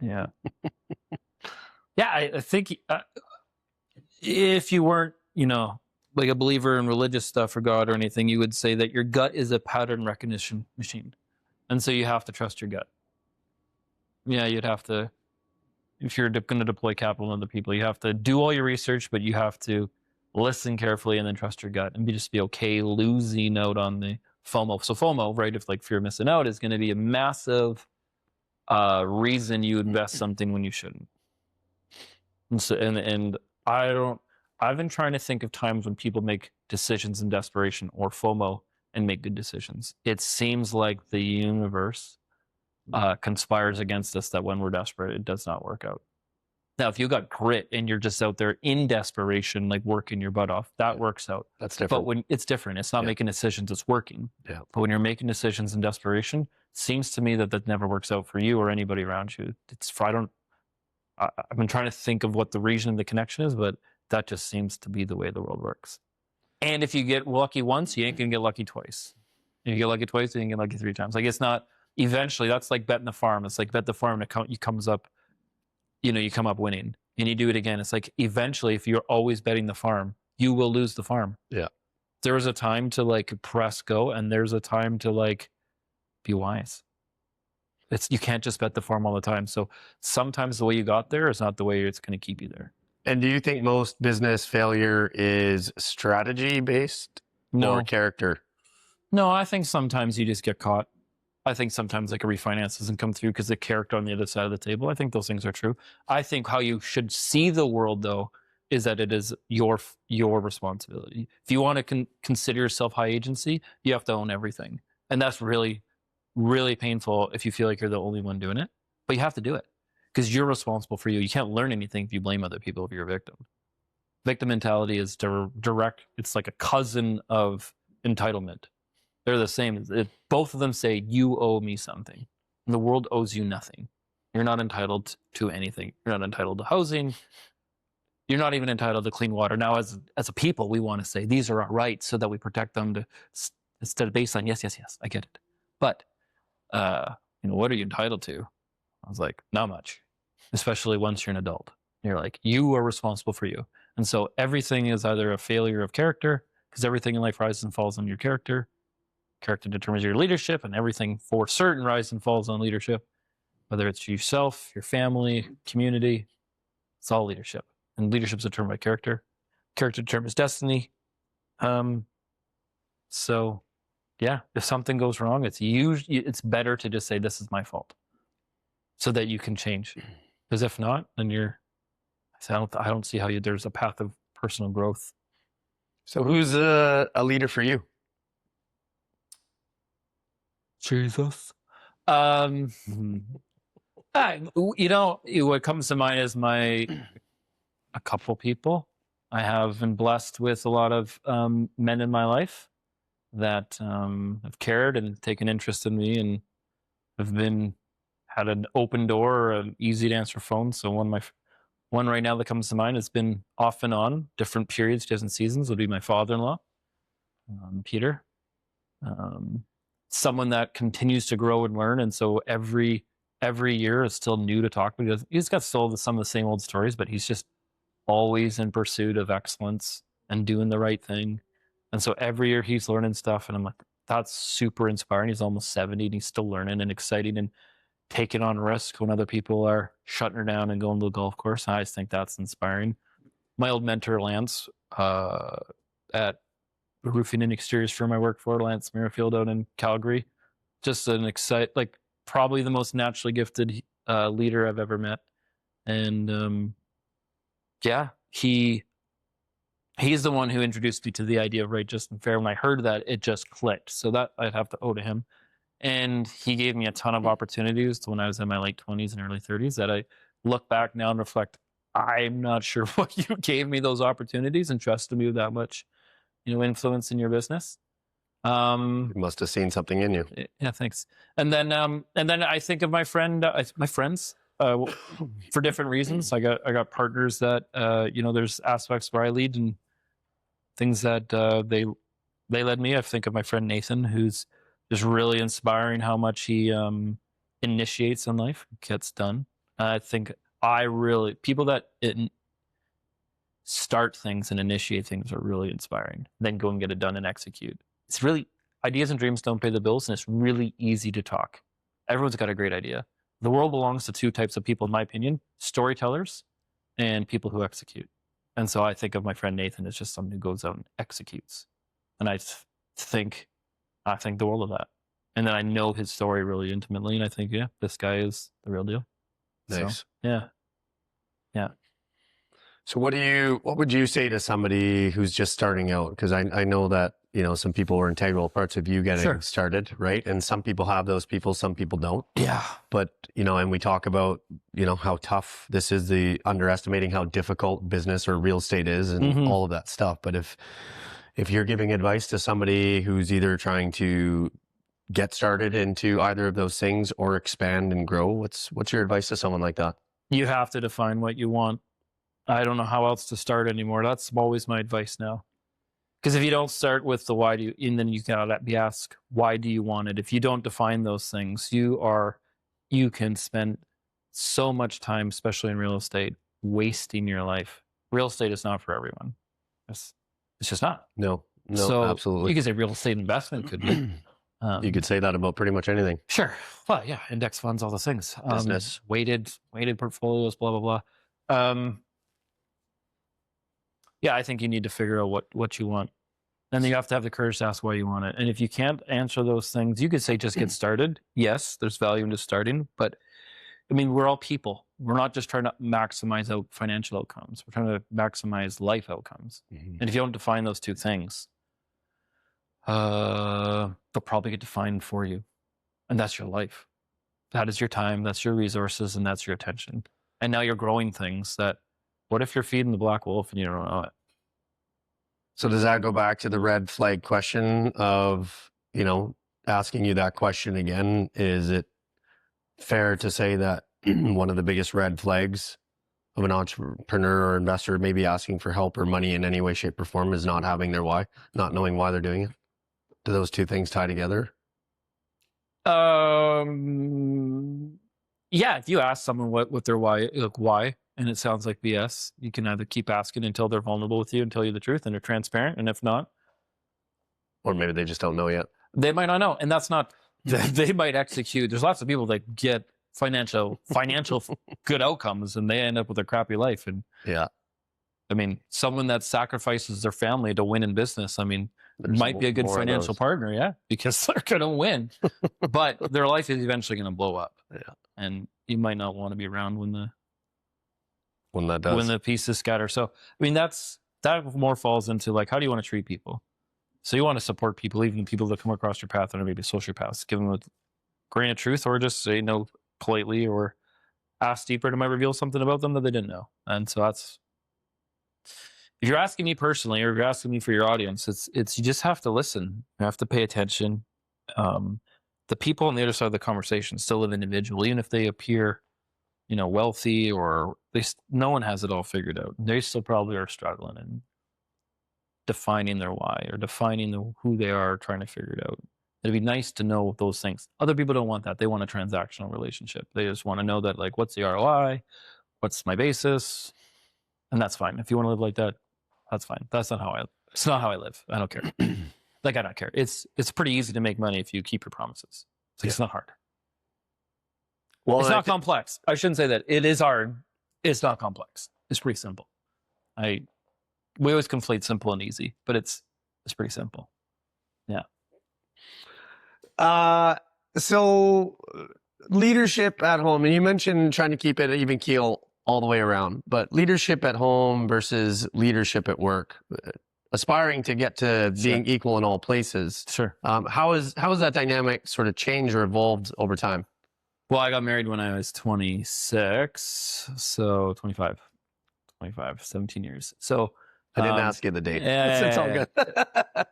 Yeah. Yeah, I think if you weren't, like a believer in religious stuff or God or anything, you would say that your gut is a pattern recognition machine. And so you have to trust your gut. Yeah, you'd have to, if you're going to deploy capital on other people, you have to do all your research, but you have to listen carefully and then trust your gut and just be okay losing out on the FOMO. So FOMO, right, if fear of missing out is going to be a massive reason you invest something when you shouldn't. And so, and I've been trying to think of times when people make decisions in desperation or FOMO and make good decisions. It seems like the universe conspires against us that when we're desperate, it does not work out. Now, if you got grit and you're just out there in desperation, like working your butt off, that works out. That's different. But when it's different, it's not making decisions, it's working. Yeah. But when you're making decisions in desperation, it seems to me that never works out for you or anybody around you. I've been trying to think of what the reason of the connection is, but that just seems to be the way the world works. And if you get lucky once, you ain't gonna get lucky twice. If you get lucky twice, you ain't gonna get lucky 3 times. Like it's not, eventually, that's like betting the farm. It's like bet the farm and you come up winning. And you do it again. It's like eventually, if you're always betting the farm, you will lose the farm. Yeah. There is a time to like press go, and there's a time to like be wise. You can't just bet the farm all the time. So sometimes the way you got there is not the way it's going to keep you there. And do you think most business failure is strategy based or character? No, I think sometimes you just get caught. I think sometimes like a refinance doesn't come through because the character on the other side of the table. I think those things are true. I think how you should see the world though is that it is your responsibility. If you want to consider yourself high agency, you have to own everything. And that's really, really painful if you feel like you're the only one doing it. But you have to do it because you're responsible for you. You can't learn anything if you blame other people if you're a victim. Victim mentality is direct. It's like a cousin of entitlement. They're the same. Both of them say, you owe me something. And the world owes you nothing. You're not entitled to anything. You're not entitled to housing. You're not even entitled to clean water. Now, as a people, we want to say these are our rights so that we protect them instead of baseline. Yes, I get it. But, what are you entitled to? I was like, not much, especially once you're an adult. You're like, you are responsible for you. And so everything is either a failure of character because everything in life rises and falls on your character. Character determines your leadership, and everything for certain rises and falls on leadership, whether it's yourself, your family, community. It's all leadership, and leadership is determined by character. Character determines destiny. So, yeah, if something goes wrong, it's better to just say this is my fault, so that you can change. Because if not, then I don't see how there's a path of personal growth. So, who's a leader for you? Jesus. What comes to mind is a couple people. I have been blessed with a lot of men in my life that have cared and taken interest in me and have had an open door or an easy to answer phone. So one right now that comes to mind has been off and on, different periods, different seasons, would be my father-in-law, Peter. Someone that continues to grow and learn. And so every every year is still new to talk about. He's got still some of the same old stories, but he's just always in pursuit of excellence and doing the right thing. And so every year he's learning stuff, and I'm like, that's super inspiring. He's almost 70 and he's still learning and exciting and taking on risk when other people are shutting her down and going to the golf course. I just think that's inspiring. My old mentor, Lance, at the roofing and exteriors firm I work for, Lance Merrifield out in Calgary, just an like probably the most naturally gifted leader I've ever met. And yeah, he's the one who introduced me to the idea of right, just, and fair. When I heard that, it just clicked. So that I'd have to owe to him. And he gave me a ton of opportunities when I was in my late 20s and early 30s that I look back now and reflect, I'm not sure what you gave me those opportunities and trusted me with that much, influence in your business. You must have seen something in you. Yeah, thanks. And then I think of my friends for different reasons. I got partners that there's aspects where I lead and things that they led me. I think of my friend Nathan, who's just really inspiring how much he initiates in life, gets done. I think people that start things and initiate things are really inspiring. Then go and get it done and execute. It's really, ideas and dreams don't pay the bills, and it's really easy to talk. Everyone's got a great idea. The world belongs to two types of people, in my opinion: storytellers and people who execute. And so I think of my friend Nathan as just someone who goes out and executes. And I think the world of that. And then I know his story really intimately, and I think, yeah, this guy is the real deal. Nice. So, yeah. So what would you say to somebody who's just starting out? Because I know that, some people are integral parts of you getting started, right? And some people have those people, some people don't. Yeah. But, and we talk about, how tough this is, the underestimating how difficult business or real estate is and all of that stuff. But if you're giving advice to somebody who's either trying to get started into either of those things or expand and grow, what's your advice to someone like that? You have to define what you want. I don't know how else to start anymore. That's always my advice now. Because if you don't start with the why do you, and then you cannot be asked, why do you want it? If you don't define those things, you can spend so much time, especially in real estate, wasting your life. Real estate is not for everyone. It's just not. No, so absolutely. You could say real estate investment could be. You could say that about pretty much anything. Sure. Well, yeah, index funds, all those things. Business. Weighted portfolios, blah, blah, blah. Yeah, I think you need to figure out what you want. And then you have to have the courage to ask why you want it. And if you can't answer those things, you could say just get started. Yes, there's value in just starting. But, we're all people. We're not just trying to maximize financial outcomes. We're trying to maximize life outcomes. Mm-hmm. And if you don't define those two things, they'll probably get defined for you. And that's your life. That is your time. That's your resources. And that's your attention. And now you're growing things that, what if you're feeding the black wolf and you don't know it? So does that go back to the red flag question of, asking you that question again? Is it fair to say that one of the biggest red flags of an entrepreneur or investor maybe asking for help or money in any way, shape, or form is not having their why, not knowing why they're doing it? Do those two things tie together? Yeah, if you ask someone what their why, why, and it sounds like BS, you can either keep asking until they're vulnerable with you and tell you the truth and they're transparent. And if not, or maybe they just don't know yet. They might not know. And that's not, they might execute. There's lots of people that get financial good outcomes and they end up with a crappy life. And yeah, someone that sacrifices their family to win in business, might be a good financial partner. Yeah. Because they're going to win, but their life is eventually going to blow up. Yeah. And you might not want to be around when that does. When the pieces scatter. So, that more falls into how do you want to treat people? So you want to support people, even the people that come across your path that are maybe sociopaths, give them a grain of truth or just say no politely or ask deeper and it might reveal something about them that they didn't know. And so that's, if you're asking me personally or if you're asking me for your audience, it's you just have to listen. You have to pay attention. The people on the other side of the conversation still live individually, even if they appear wealthy or no one has it all figured out. They still probably are struggling and defining their why or defining who they are, trying to figure it out. It'd be nice to know those things. Other people don't want that. They want a transactional relationship. They just want to know that, like, what's the ROI? What's my basis? And that's fine. If you want to live like that, that's fine. It's not how I live. I don't care. Like, I don't care. It's pretty easy to make money if you keep your promises. It's not hard. Well, it's not complex. I shouldn't say that. It is hard. It's not complex. It's pretty simple. We always conflate simple and easy, but it's pretty simple. Yeah. So leadership at home, and you mentioned trying to keep it even keel all the way around, but leadership at home versus leadership at work, aspiring to get to being equal in all places. Sure. How is that dynamic sort of changed or evolved over time? Well, I got married when I was 26, so 25, 17 years. So I didn't ask you the date. Yeah, it's all good.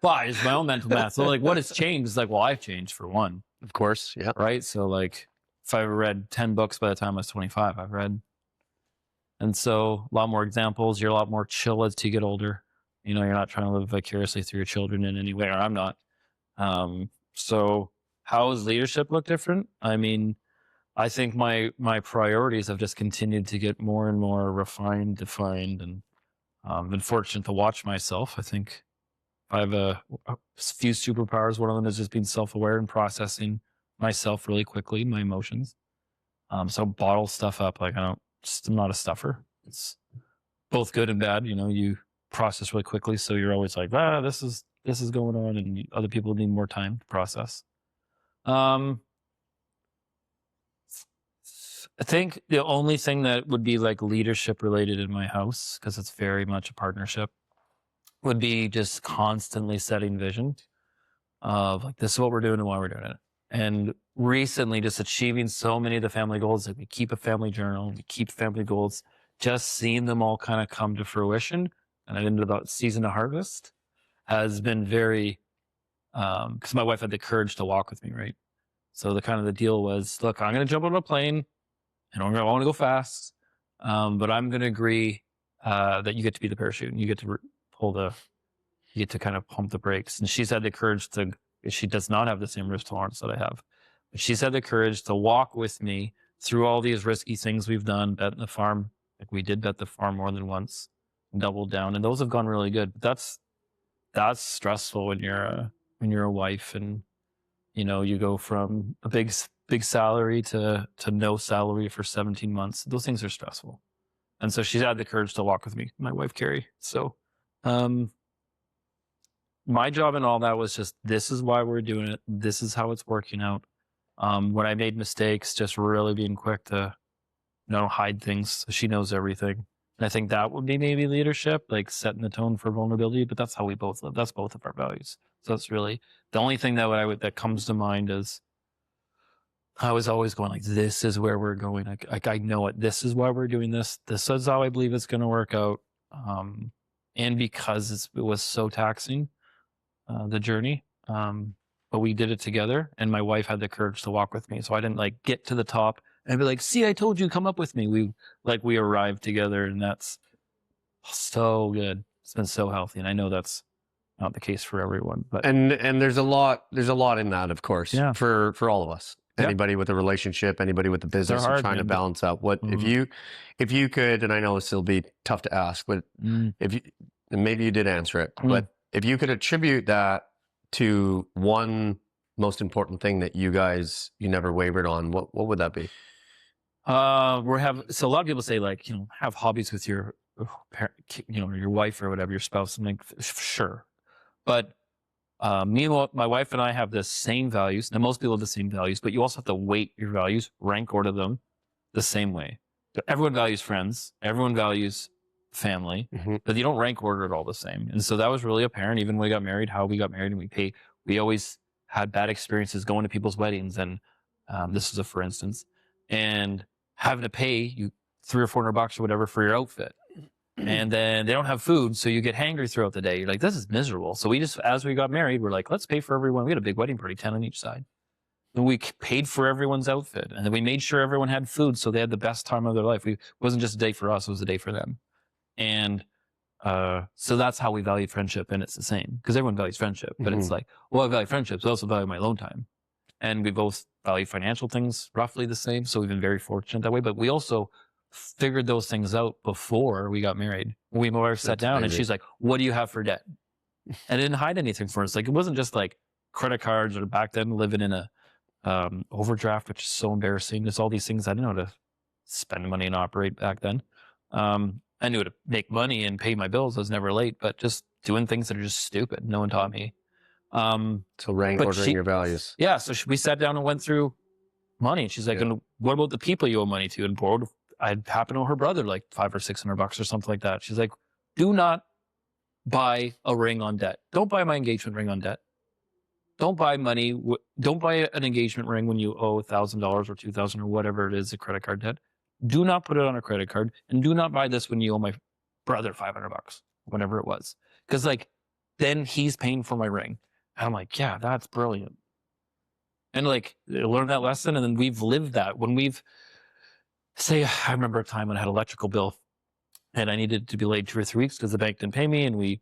But it's my own mental math. So, like, what has changed is, like, well, I've changed for one. Of course, yeah. Right? So, like, if I read 10 books by the time I was 25, I've read. And so a lot more examples. You're a lot more chill as you get older. You know, you're not trying to live vicariously through your children in any way, or I'm not. So how has leadership look different? I mean, I think my priorities have just continued to get more and more refined, defined, and I've been fortunate to watch myself. I think I have a few superpowers. One of them is just being self-aware and processing myself really quickly, my emotions. So bottle stuff up. Like, I'm not a stuffer. It's both good and bad. You know, you process really quickly, so you're always like, this is going on, and other people need more time to process. I think the only thing that would be like leadership related in my house, because it's very much a partnership, would be just constantly setting vision of, like, this is what we're doing and why we're doing it. And recently just achieving so many of the family goals. Like, we keep a family journal, we keep family goals, just seeing them all kind of come to fruition and into the season of harvest has been very, because my wife had the courage to walk with me, right? So the deal was, look, I'm going to jump on a plane, and I want to go fast, but I'm going to agree that you get to be the parachute and you get to you get to kind of pump the brakes. And she's had the courage to, she does not have the same risk tolerance that I have, but she's had the courage to walk with me through all these risky things we've done, bet the farm. Like, we did bet the farm more than once, doubled down, and those have gone really good. But that's stressful when you're a wife, and you know, you go from a big salary to no salary for 17 months. Those things are stressful. And so she's had the courage to walk with me, my wife, Carrie. So my job and all that was just, this is why we're doing it. This is how it's working out. When I made mistakes, just really being quick to, hide things. So she knows everything. And I think that would be maybe leadership, like setting the tone for vulnerability, but that's how we both live. That's both of our values. So that's really the only thing that comes to mind is, I was always going, like, this is where we're going. Like, I know it. This is why we're doing this. This is how I believe it's going to work out. And because it was so taxing, the journey, but we did it together, and my wife had the courage to walk with me. So I didn't, like, get to the top and be like, see, I told you, come up with me. We arrived together, and that's so good. It's been so healthy. And I know that's not the case for everyone, but and there's a lot in that, of course, yeah, for all of us. Yeah. Anybody with a relationship, anybody with a business, hard, trying to balance out what, Mm-hmm. if you could, and I know this will be tough to ask, but if you, and maybe you did answer it, but if you could attribute that to one most important thing that you never wavered on, what would that be? So a lot of people say, like, have hobbies with your your wife or whatever, your spouse. I'm like, sure. But me and my wife and I have the same values. Now, most people have the same values, but you also have to weight your values, rank order them the same way. Everyone values friends. Everyone values family, but you don't rank order it all the same. And so that was really apparent, even when we got married, how we got married, and we always had bad experiences going to people's weddings. And this is for instance, and having to pay you $300 or $400 or whatever for your outfit. And then they don't have food, so you get hangry throughout the day. You're like, this is miserable. So we just, as we got married, we're like, let's pay for everyone. We had a big wedding party, 10 on each side. And we paid for everyone's outfit. And then we made sure everyone had food, so they had the best time of their life. It wasn't just a day for us, it was a day for them. And So that's how we value friendship, and it's the same because everyone values friendship, but it's like, well, I value friendships, but I also value my alone time, and we both value financial things roughly the same. So we've been very fortunate that way, but we also figured those things out before we got married. We more sat down, and she's like, "What do you have for debt?" And I didn't hide anything for us. Like, it wasn't just like credit cards, or back then living in a overdraft, which is so embarrassing. There's all these things I didn't know how to spend money and operate back then. I knew how to make money and pay my bills. I was never late, but just doing things that are just stupid. No one taught me. So ordering your values. Yeah. So we sat down and went through money. And she's like, and what about the people you owe money to? And borrowed, I happen to owe her brother like $500 or $600 or something like that. She's like, do not buy a ring on debt. Don't buy my engagement ring on debt. Don't buy money. Don't buy an engagement ring when you owe $1,000 or $2,000 or whatever it is, a credit card debt. Do not put it on a credit card, and do not buy this when you owe my brother $500, whatever it was. Because like, then he's paying for my ring. And I'm like, yeah, that's brilliant. And like, I learned that lesson, and then we've lived that. When I remember a time when I had an electrical bill, and I needed to be late 2 or 3 weeks because the bank didn't pay me, and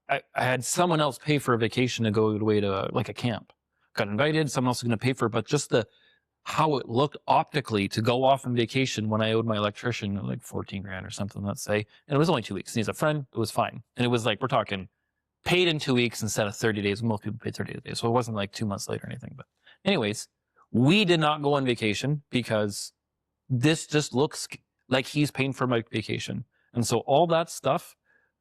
I had someone else pay for a vacation to go away to like a camp. Got invited, someone else was going to pay for it, but just how it looked optically to go off on vacation when I owed my electrician like 14 grand or something, let's say. And it was only 2 weeks. And he's a friend. It was fine. And it was like, we're talking paid in 2 weeks instead of 30 days. Most people paid 30 days. So it wasn't like 2 months later or anything. But anyways, we did not go on vacation because this just looks like he's paying for my vacation. And so all that stuff,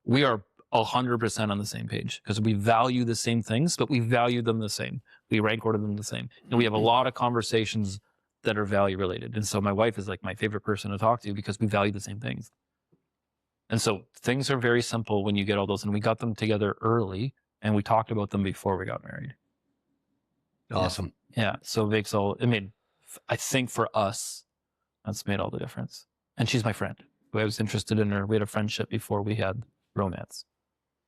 we are 100% on the same page because we value the same things, but we value them the same. We rank order them the same. And we have a lot of conversations that are value related. And so my wife is like my favorite person to talk to because we value the same things. And so things are very simple when you get all those, and we got them together early, and we talked about them before we got married. Awesome. Yeah. So I think for us, that's made all the difference. And she's my friend. I was interested in her. We had a friendship before we had romance.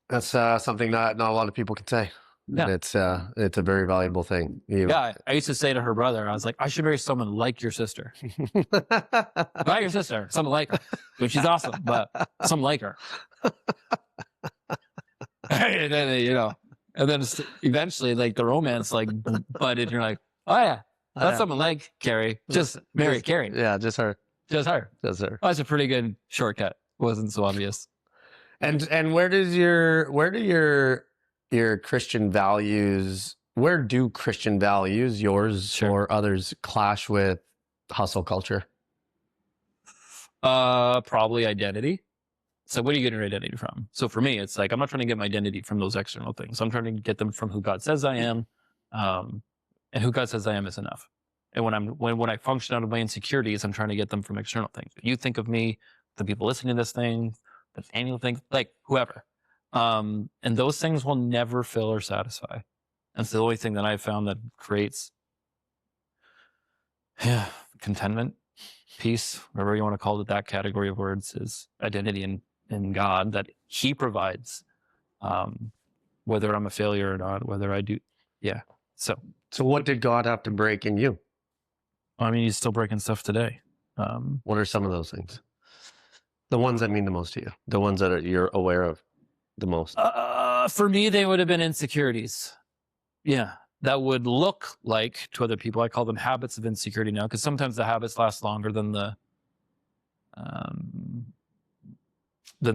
That's something not a lot of people can say. Yeah. It's a very valuable thing. I used to say to her brother, I was like, I should marry someone like your sister. Not your sister, someone like her. But she's awesome, but someone like her. And then, and then eventually like the romance like budded. You're like, oh yeah, that's someone like Carrie. Just marry Carrie. Yeah, just her. Just her. Just her. Oh, that's a pretty good shortcut. Wasn't so obvious. And where do your Christian values, where do Christian values, yours or others, clash with hustle culture? Probably identity. So what are you getting your identity from? So for me, it's like, I'm not trying to get my identity from those external things. I'm trying to get them from who God says I am. And who God says I am is enough. And when I function out of my insecurities, I'm trying to get them from external things. You think of me, the people listening to this thing, the annual thing, like whoever. And those things will never fill or satisfy. And it's the only thing that I've found that creates contentment, peace, whatever you want to call it, that category of words is identity in God that He provides, whether I'm a failure or not, whether I do. Yeah. So what did God have to break in you? I mean, He's still breaking stuff today. What are some of those things? The ones that mean the most to you, the ones that you're aware of the most. For me, they would have been insecurities. Yeah. That would look like to other people. I call them habits of insecurity now, because sometimes the habits last longer than the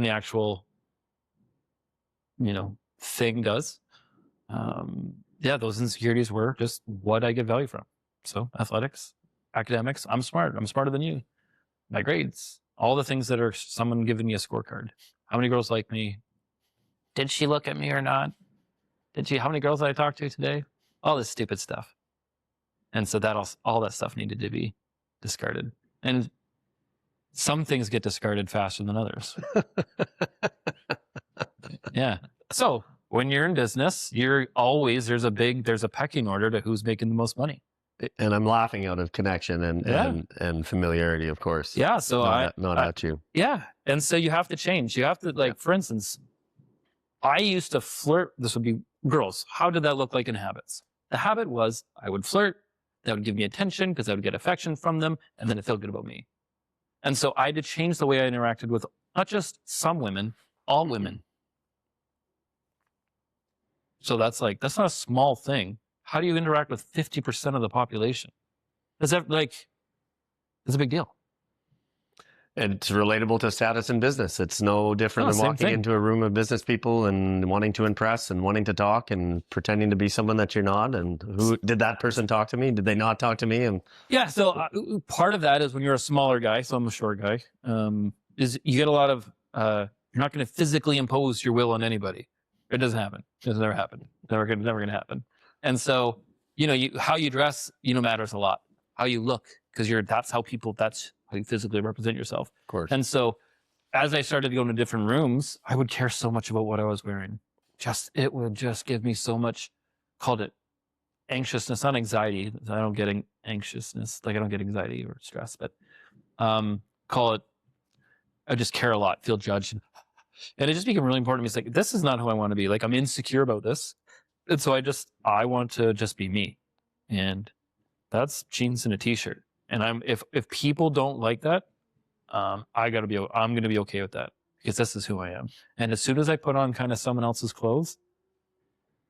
actual, thing does. Those insecurities were just what I get value from. So athletics, academics, I'm smart. I'm smarter than you. My grades, all the things that are someone giving me a scorecard. How many girls like me? Did she look at me or not? How many girls did I talk to today? All this stupid stuff. And so all that stuff needed to be discarded. And some things get discarded faster than others. Yeah. So when you're in business, there's a pecking order to who's making the most money. And I'm laughing out of connection and familiarity, of course. Yeah. So not at you. Yeah. And so you have to change. You have to for instance, I used to flirt. This would be girls. How did that look like in habits? The habit was I would flirt. That would give me attention because I would get affection from them. And then it felt good about me. And so I had to change the way I interacted with not just some women, all women. So that's not a small thing. How do you interact with 50% of the population? It's a big deal. And it's relatable to status in business. It's no different No, than same walking thing. into a room of business people and wanting to impress and wanting to talk and pretending to be someone that you're not. And who did that person talk to me? Did they not talk to me? And Yeah. So part of that is when you're a smaller guy. So I'm a short guy. Is you get a lot of you're not going to physically impose your will on anybody. It doesn't happen. It doesn't never happen. Never going to happen. And so how you dress matters a lot. How you look, because that's how you physically represent yourself. of course, And so as I started going to different rooms, I would care so much about what I was wearing. It would just give me so much, called it anxiousness, not anxiety. I don't get anxiousness, like I don't get anxiety or stress, but call it, I just care a lot, feel judged. And it just became really important to me. It's like, this is not who I want to be. Like, I'm insecure about this. And so I want to just be me. And that's jeans and a t-shirt. And if people don't like that, I'm going to be okay with that, because this is who I am. And as soon as I put on kind of someone else's clothes,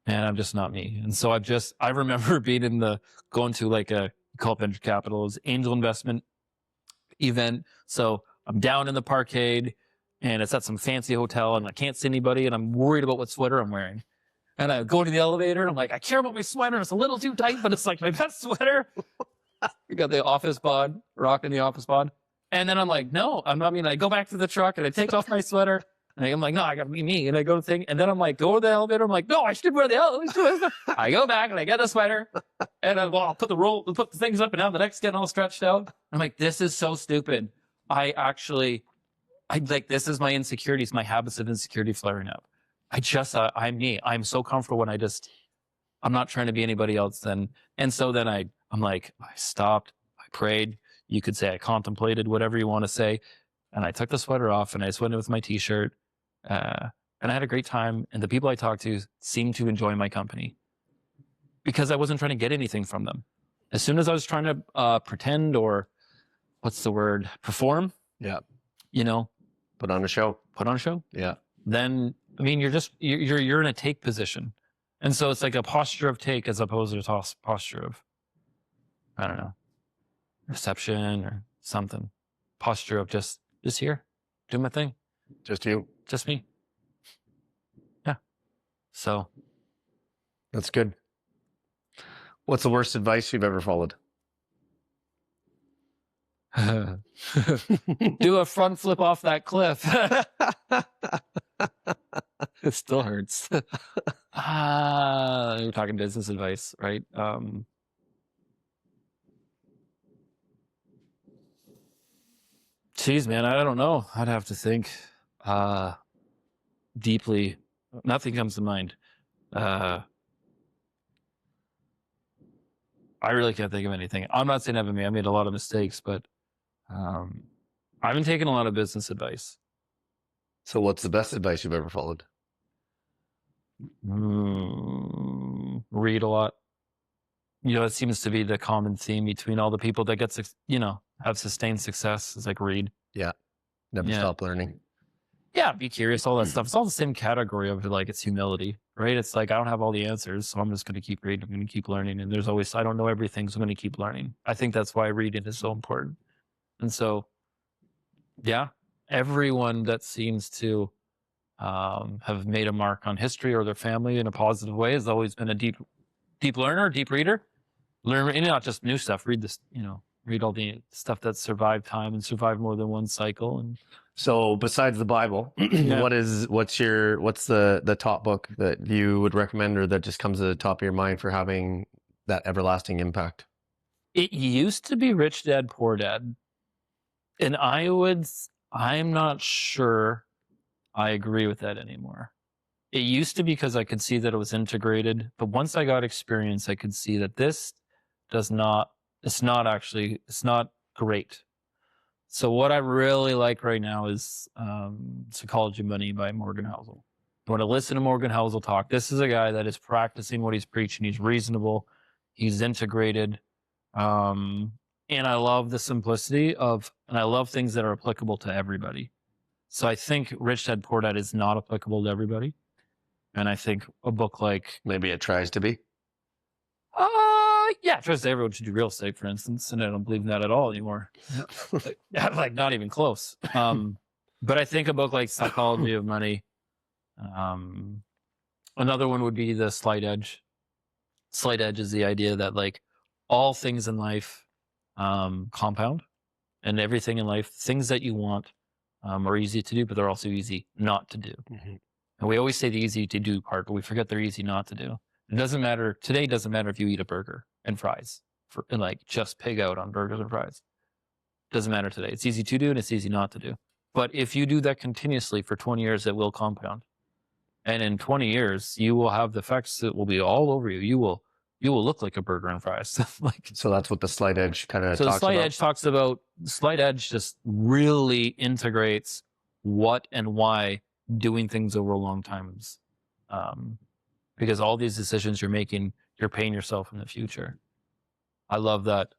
and I'm just not me. And so I remember going to like you call it venture capital's angel investment event. So I'm down in the parkade and it's at some fancy hotel and I can't see anybody and I'm worried about what sweater I'm wearing. And I go to the elevator and I'm like, I care about my sweater. It's a little too tight, but it's like my best sweater. You got the office pod, rocking the office pod. And then I'm like, no, I'm not mean. I go back to the truck and I take off my sweater. And I'm like, no, I got to be me. And I go to the thing. And then I'm like, go to the elevator. I'm like, no, I should wear the elevator. I go back and I get the sweater. And I'll put the things up and down. The neck's getting all stretched out. I'm like, this is so stupid. This is my insecurities, my habits of insecurity flaring up. I'm me. I'm so comfortable when I'm not trying to be anybody else then. And so then I'm like, I stopped, I prayed. You could say I contemplated, whatever you want to say. And I took the sweater off and I just went in with my t-shirt. And I had a great time. And the people I talked to seemed to enjoy my company because I wasn't trying to get anything from them. As soon as I was trying to pretend or perform. Yeah. Put on a show. Yeah. Then, you're in a take position. And so it's like a posture of take as opposed to a posture of, I don't know, reception or something. Posture of just here, do my thing. Just you. Just me. Yeah. So. That's good. What's the worst advice you've ever followed? Do a front flip off that cliff. It still hurts. We're talking business advice, right? Geez, man, I don't know. I'd have to think deeply. Nothing comes to mind. I really can't think of anything. I'm not saying I made a lot of mistakes, but I've been taking a lot of business advice. So what's the best advice you've ever followed? Read a lot. It seems to be the common theme between all the people that have sustained success is like read. Yeah. Never stop learning. Yeah. Be curious, all that stuff. It's all the same category of like, it's humility, right? It's like, I don't have all the answers, so I'm just going to keep reading. I'm going to keep learning. And there's always, I don't know everything, so I'm going to keep learning. I think that's why reading is so important. And so, yeah, everyone that seems to have made a mark on history or their family in a positive way has always been a deep learner, deep reader. Learn, and not just new stuff. Read this, read all the stuff that survived time and survived more than one cycle. And so, besides the Bible, what's the top book that you would recommend, or that just comes to the top of your mind for having that everlasting impact? It used to be Rich Dad, Poor Dad. And I'm not sure I agree with that anymore. It used to be because I could see that it was integrated, but once I got experience, I could see that it's not great. So what I really like right now is Psychology of Money by Morgan Housel. I want to listen to Morgan Housel talk. This is a guy that is practicing what he's preaching. He's reasonable. He's integrated. And I love the simplicity and I love things that are applicable to everybody. So I think Rich Dad Poor Dad is not applicable to everybody. And I think a book like, Maybe it tries to be. yeah, trust everyone should do real estate, for instance, and I don't believe in that at all anymore. Like not even close. But I think a book like Psychology of Money. Another one would be The Slight Edge. Slight Edge is the idea that like all things in life compound, and everything in life, things that you want are easy to do, but they're also easy not to do. Mm-hmm. And we always say the easy to do part, but we forget they're easy not to do. It doesn't matter. Today doesn't matter if you eat a burger and fries and like just pig out on burgers and fries. Doesn't matter today. It's easy to do and it's easy not to do. But if you do that continuously for 20 years, it will compound. And in 20 years, you will have the effects that will be all over you. You will look like a burger and fries. Like, So that's what the Slight Edge kind of so talks the Slight about. Edge talks about, Slight Edge just really integrates what and why doing things over a long time is. Because all these decisions you're making, you're paying yourself in the future. I love that.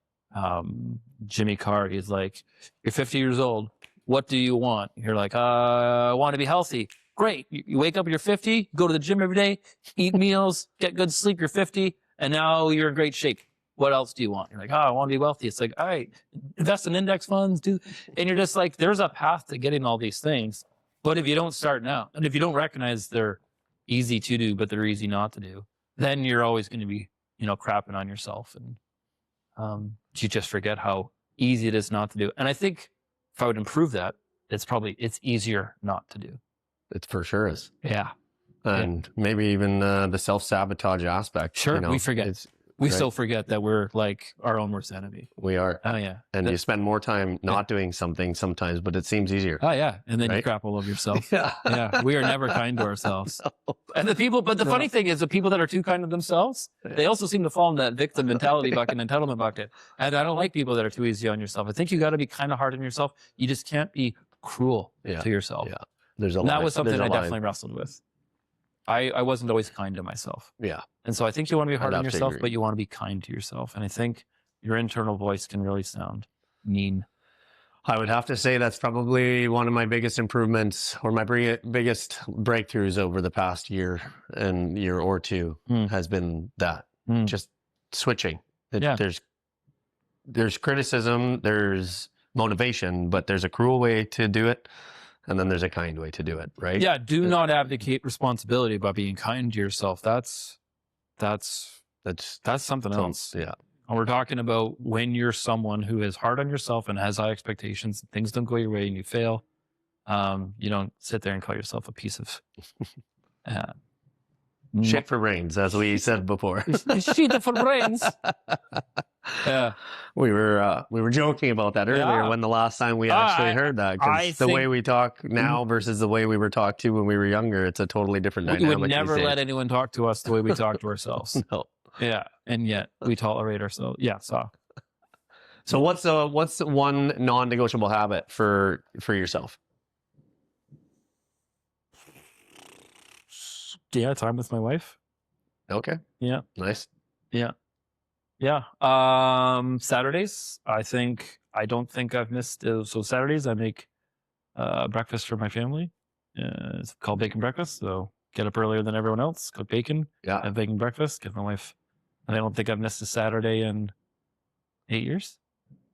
Jimmy Carr, he's like, you're 50 years old. What do you want? You're like, I want to be healthy. Great. You wake up, you're 50, go to the gym every day, eat meals, get good sleep, you're 50, and now you're in great shape. What else do you want? You're like, I want to be wealthy. It's like, all right, invest in index funds, and you're just like, there's a path to getting all these things. But if you don't start now, and if you don't recognize they're easy to do, but they're easy not to do, then you're always going to be, crapping on yourself. And you just forget how easy it is not to do. And I think if I would improve that, it's easier not to do. It for sure is. Yeah. And maybe even the self-sabotage aspect. Sure, we forget. We still forget that we're like our own worst enemy. We are. Oh, yeah. And you spend more time not doing something sometimes, but it seems easier. Oh, yeah. And then you crap all over yourself. Yeah. We are never kind to ourselves. No. And the funny thing is the people that are too kind to themselves, they also seem to fall in that victim mentality bucket, entitlement bucket. And I don't like people that are too easy on yourself. I think you got to be kind of hard on yourself. You just can't be cruel to yourself. Yeah. That was something I definitely wrestled with. I wasn't always kind to myself. Yeah. And so I think you want to be hard on yourself, but you want to be kind to yourself. And I think your internal voice can really sound mean. I would have to say that's probably one of my biggest improvements or my biggest breakthroughs over the past year or two has been that. Just switching. There's criticism, there's motivation, but there's a cruel way to do it. And then there's a kind way to do it, right? Yeah. Do not abdicate responsibility by being kind to yourself. That's something else. Yeah. And we're talking about when you're someone who is hard on yourself and has high expectations, things don't go your way and you fail. You don't sit there and call yourself a piece of shit for brains, as we said before. Shit for brains. Yeah. We were joking about that earlier when the last time we actually heard that, because the way we talk now versus the way we were talked to when we were younger, it's a totally different dynamic. We would never let anyone talk to us the way we talk to ourselves. No. Yeah. And yet we tolerate ourselves. Yeah. So what's the one non-negotiable habit for yourself? Yeah. Time with my wife. Okay. Yeah. Nice. Yeah. Yeah. Saturdays, I don't think I've missed. So Saturdays I make breakfast for my family. It's called bacon breakfast. So get up earlier than everyone else, cook bacon, have bacon breakfast, give my wife. And I don't think I've missed a Saturday in 8 years.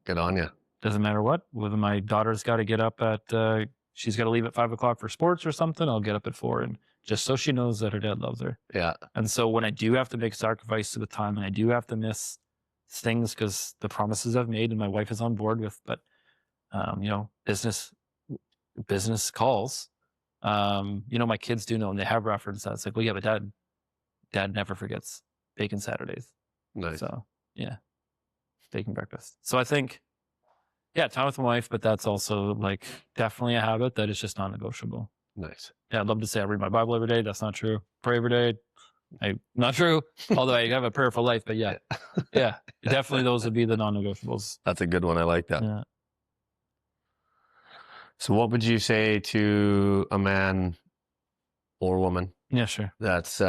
Good on you. Doesn't matter what. Whether my daughter's got to get up at, she's got to leave at 5 o'clock for sports or something, I'll get up at 4 and just so she knows that her dad loves her. Yeah. And so when I do have to make sacrifices with time and I do have to miss things because the promises I've made and my wife is on board with, but, business calls, my kids do know and they have referenced that. It's like, well, yeah, but dad never forgets bacon Saturdays. Nice. So yeah, bacon breakfast. So I think, time with my wife, but that's also like definitely a habit that is just non-negotiable. Nice. Yeah, I'd love to say I read my Bible every day. That's not true. Pray every day. Not true. Although I have a prayerful life, but yeah, definitely those would be the non-negotiables. That's a good one. I like that. Yeah. So what would you say to a man or woman? Yeah, sure. That's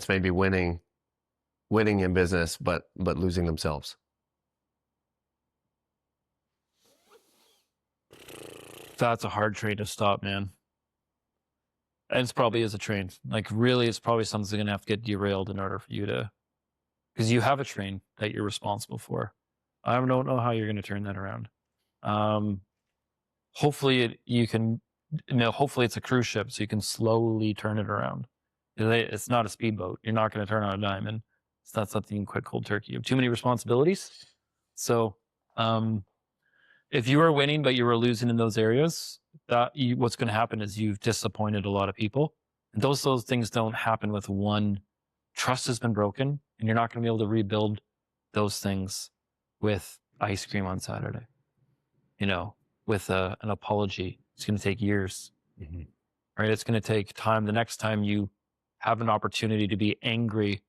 maybe winning in business, but losing themselves. That's a hard train to stop, man. And it's probably is a train. Like really, it's probably something going to have to get derailed in order for you to, because you have a train that you're responsible for. I don't know how you're going to turn that around. Hopefully you can, hopefully it's a cruise ship so you can slowly turn it around. It's not a speedboat. You're not going to turn on a dime, and it's not something you can quit cold turkey. You have too many responsibilities. So, if you were winning, but you were losing in those areas, what's going to happen is you've disappointed a lot of people. And those things don't happen with one. Trust has been broken, and you're not going to be able to rebuild those things with ice cream on Saturday, with an apology. It's going to take years, right? It's going to take time. The next time you have an opportunity to be angry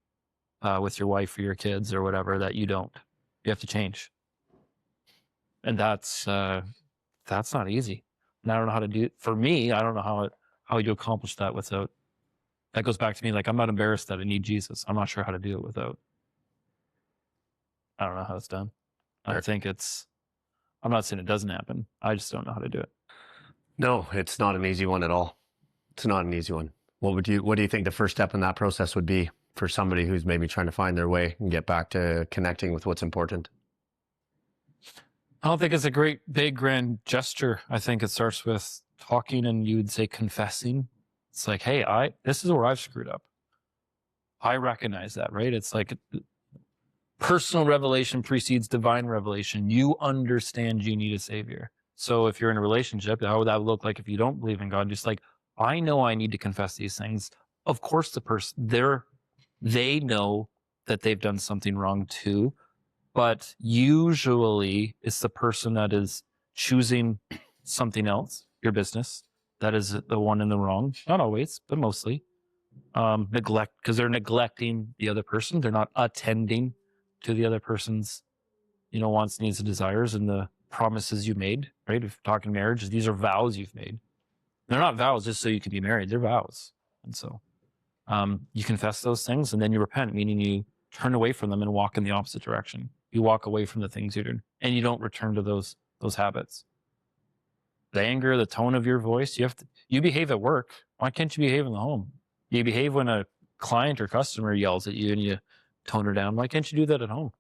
with your wife or your kids or whatever, that you have to change. And that's not easy. And I don't know how to do it. For me, I don't know how you accomplish that without, that goes back to me, like, I'm not embarrassed that I need Jesus. I'm not sure how to do it without. I don't know how it's done. I think I'm not saying it doesn't happen. I just don't know how to do it. No, it's not an easy one at all. It's not an easy one. What do you think the first step in that process would be for somebody who's maybe trying to find their way and get back to connecting with what's important? I don't think it's a great, big, grand gesture. I think it starts with talking, and you would say confessing. It's like, hey, this is where I've screwed up. I recognize that, right? It's like personal revelation precedes divine revelation. You understand you need a savior. So if you're in a relationship, how would that look like if you don't believe in God? Just like, I know I need to confess these things. Of course, the person they know that they've done something wrong too. But usually it's the person that is choosing something else, your business, that is the one in the wrong. Not always, but mostly. Neglect, because they're neglecting the other person. They're not attending to the other person's, wants, needs, and desires, and the promises you made, right? If talking marriage, these are vows you've made. They're not vows just so you can be married. They're vows. And so you confess those things, and then you repent, meaning you turn away from them and walk in the opposite direction. You walk away from the things you're doing, and you don't return to those habits. The anger, the tone of your voice, you behave at work. Why can't you behave in the home? You behave when a client or customer yells at you and you tone her down. Why can't you do that at home?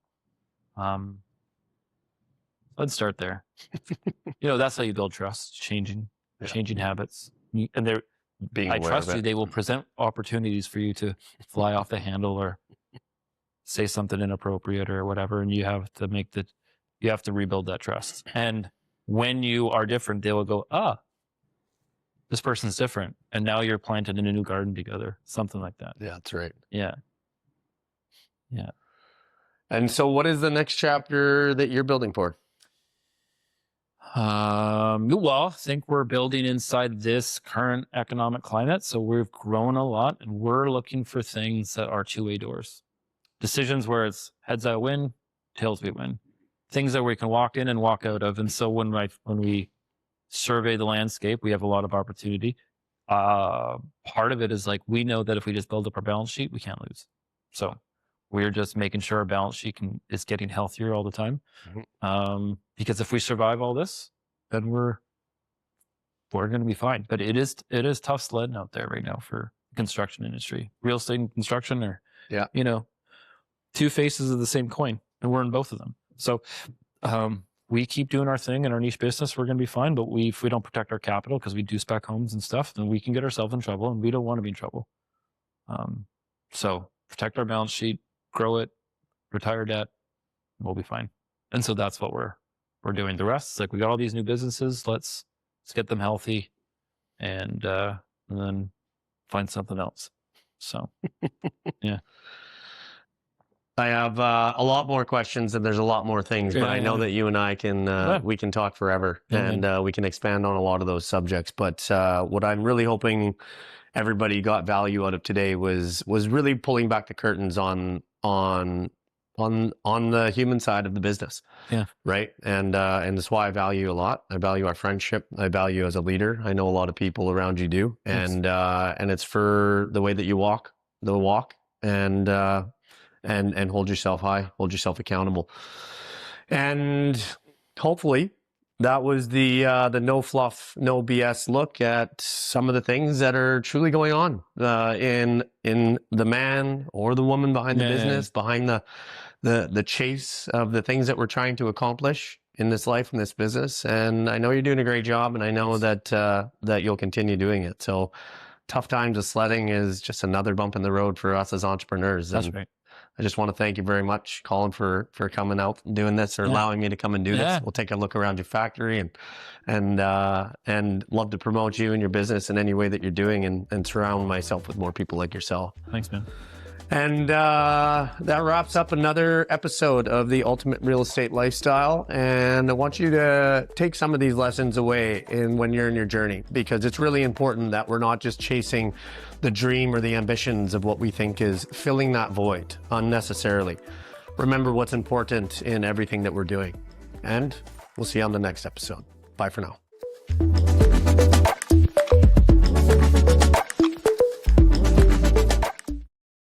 Let's start there. That's how you build trust, changing habits. And I trust you, they will present opportunities for you to fly off the handle or say something inappropriate or whatever, and you have to rebuild that trust. And when you are different, they will go, this person's different, and now you're planted in a new garden together, something like that. Yeah, that's right. Yeah. And so what is the next chapter that you're building for? Well, I think we're building inside this current economic climate. So we've grown a lot, and we're looking for things that are two-way doors. Decisions where it's heads I win, tails we win. Things that we can walk in and walk out of. And so when we survey the landscape, we have a lot of opportunity. Part of it is like, we know that if we just build up our balance sheet, we can't lose. So we're just making sure our balance sheet is getting healthier all the time. Because if we survive all this, then we're going to be fine. But it is tough sledding out there right now for the construction industry. Real estate and construction are, two faces of the same coin, and we're in both of them. So we keep doing our thing in our niche business, we're going to be fine. But if we don't protect our capital, because we do spec homes and stuff, then we can get ourselves in trouble, and we don't want to be in trouble. So protect our balance sheet, grow it, retire debt, and we'll be fine. And so that's what we're doing. The rest, it's like, we got all these new businesses, let's get them healthy, and then find something else. So yeah. I have a lot more questions, and there's a lot more things, but I know that you and I we can talk forever, and we can expand on a lot of those subjects. But what I'm really hoping everybody got value out of today was really pulling back the curtains on the human side of the business. Yeah. Right. And that's why I value a lot. I value our friendship. I value as a leader. I know a lot of people around you do. And it's for the way that you walk the walk, and hold yourself high, hold yourself accountable. And hopefully that was the no fluff, no BS look at some of the things that are truly going on in the man or the woman behind the business, behind the chase of the things that we're trying to accomplish in this life, in this business. And I know you're doing a great job, and I know that that you'll continue doing it. So tough times of sledding is just another bump in the road for us as entrepreneurs. That's and right. I just want to thank you very much, Colin, for coming out and doing this, or allowing me to come and do this. We'll take a look around your factory and love to promote you and your business in any way that you're doing, and surround myself with more people like yourself. Thanks, man. And that wraps up another episode of the Ultimate Real Estate Lifestyle. And I want you to take some of these lessons away when you're in your journey, because it's really important that we're not just chasing the dream or the ambitions of what we think is filling that void unnecessarily. Remember what's important in everything that we're doing. And we'll see you on the next episode. Bye for now.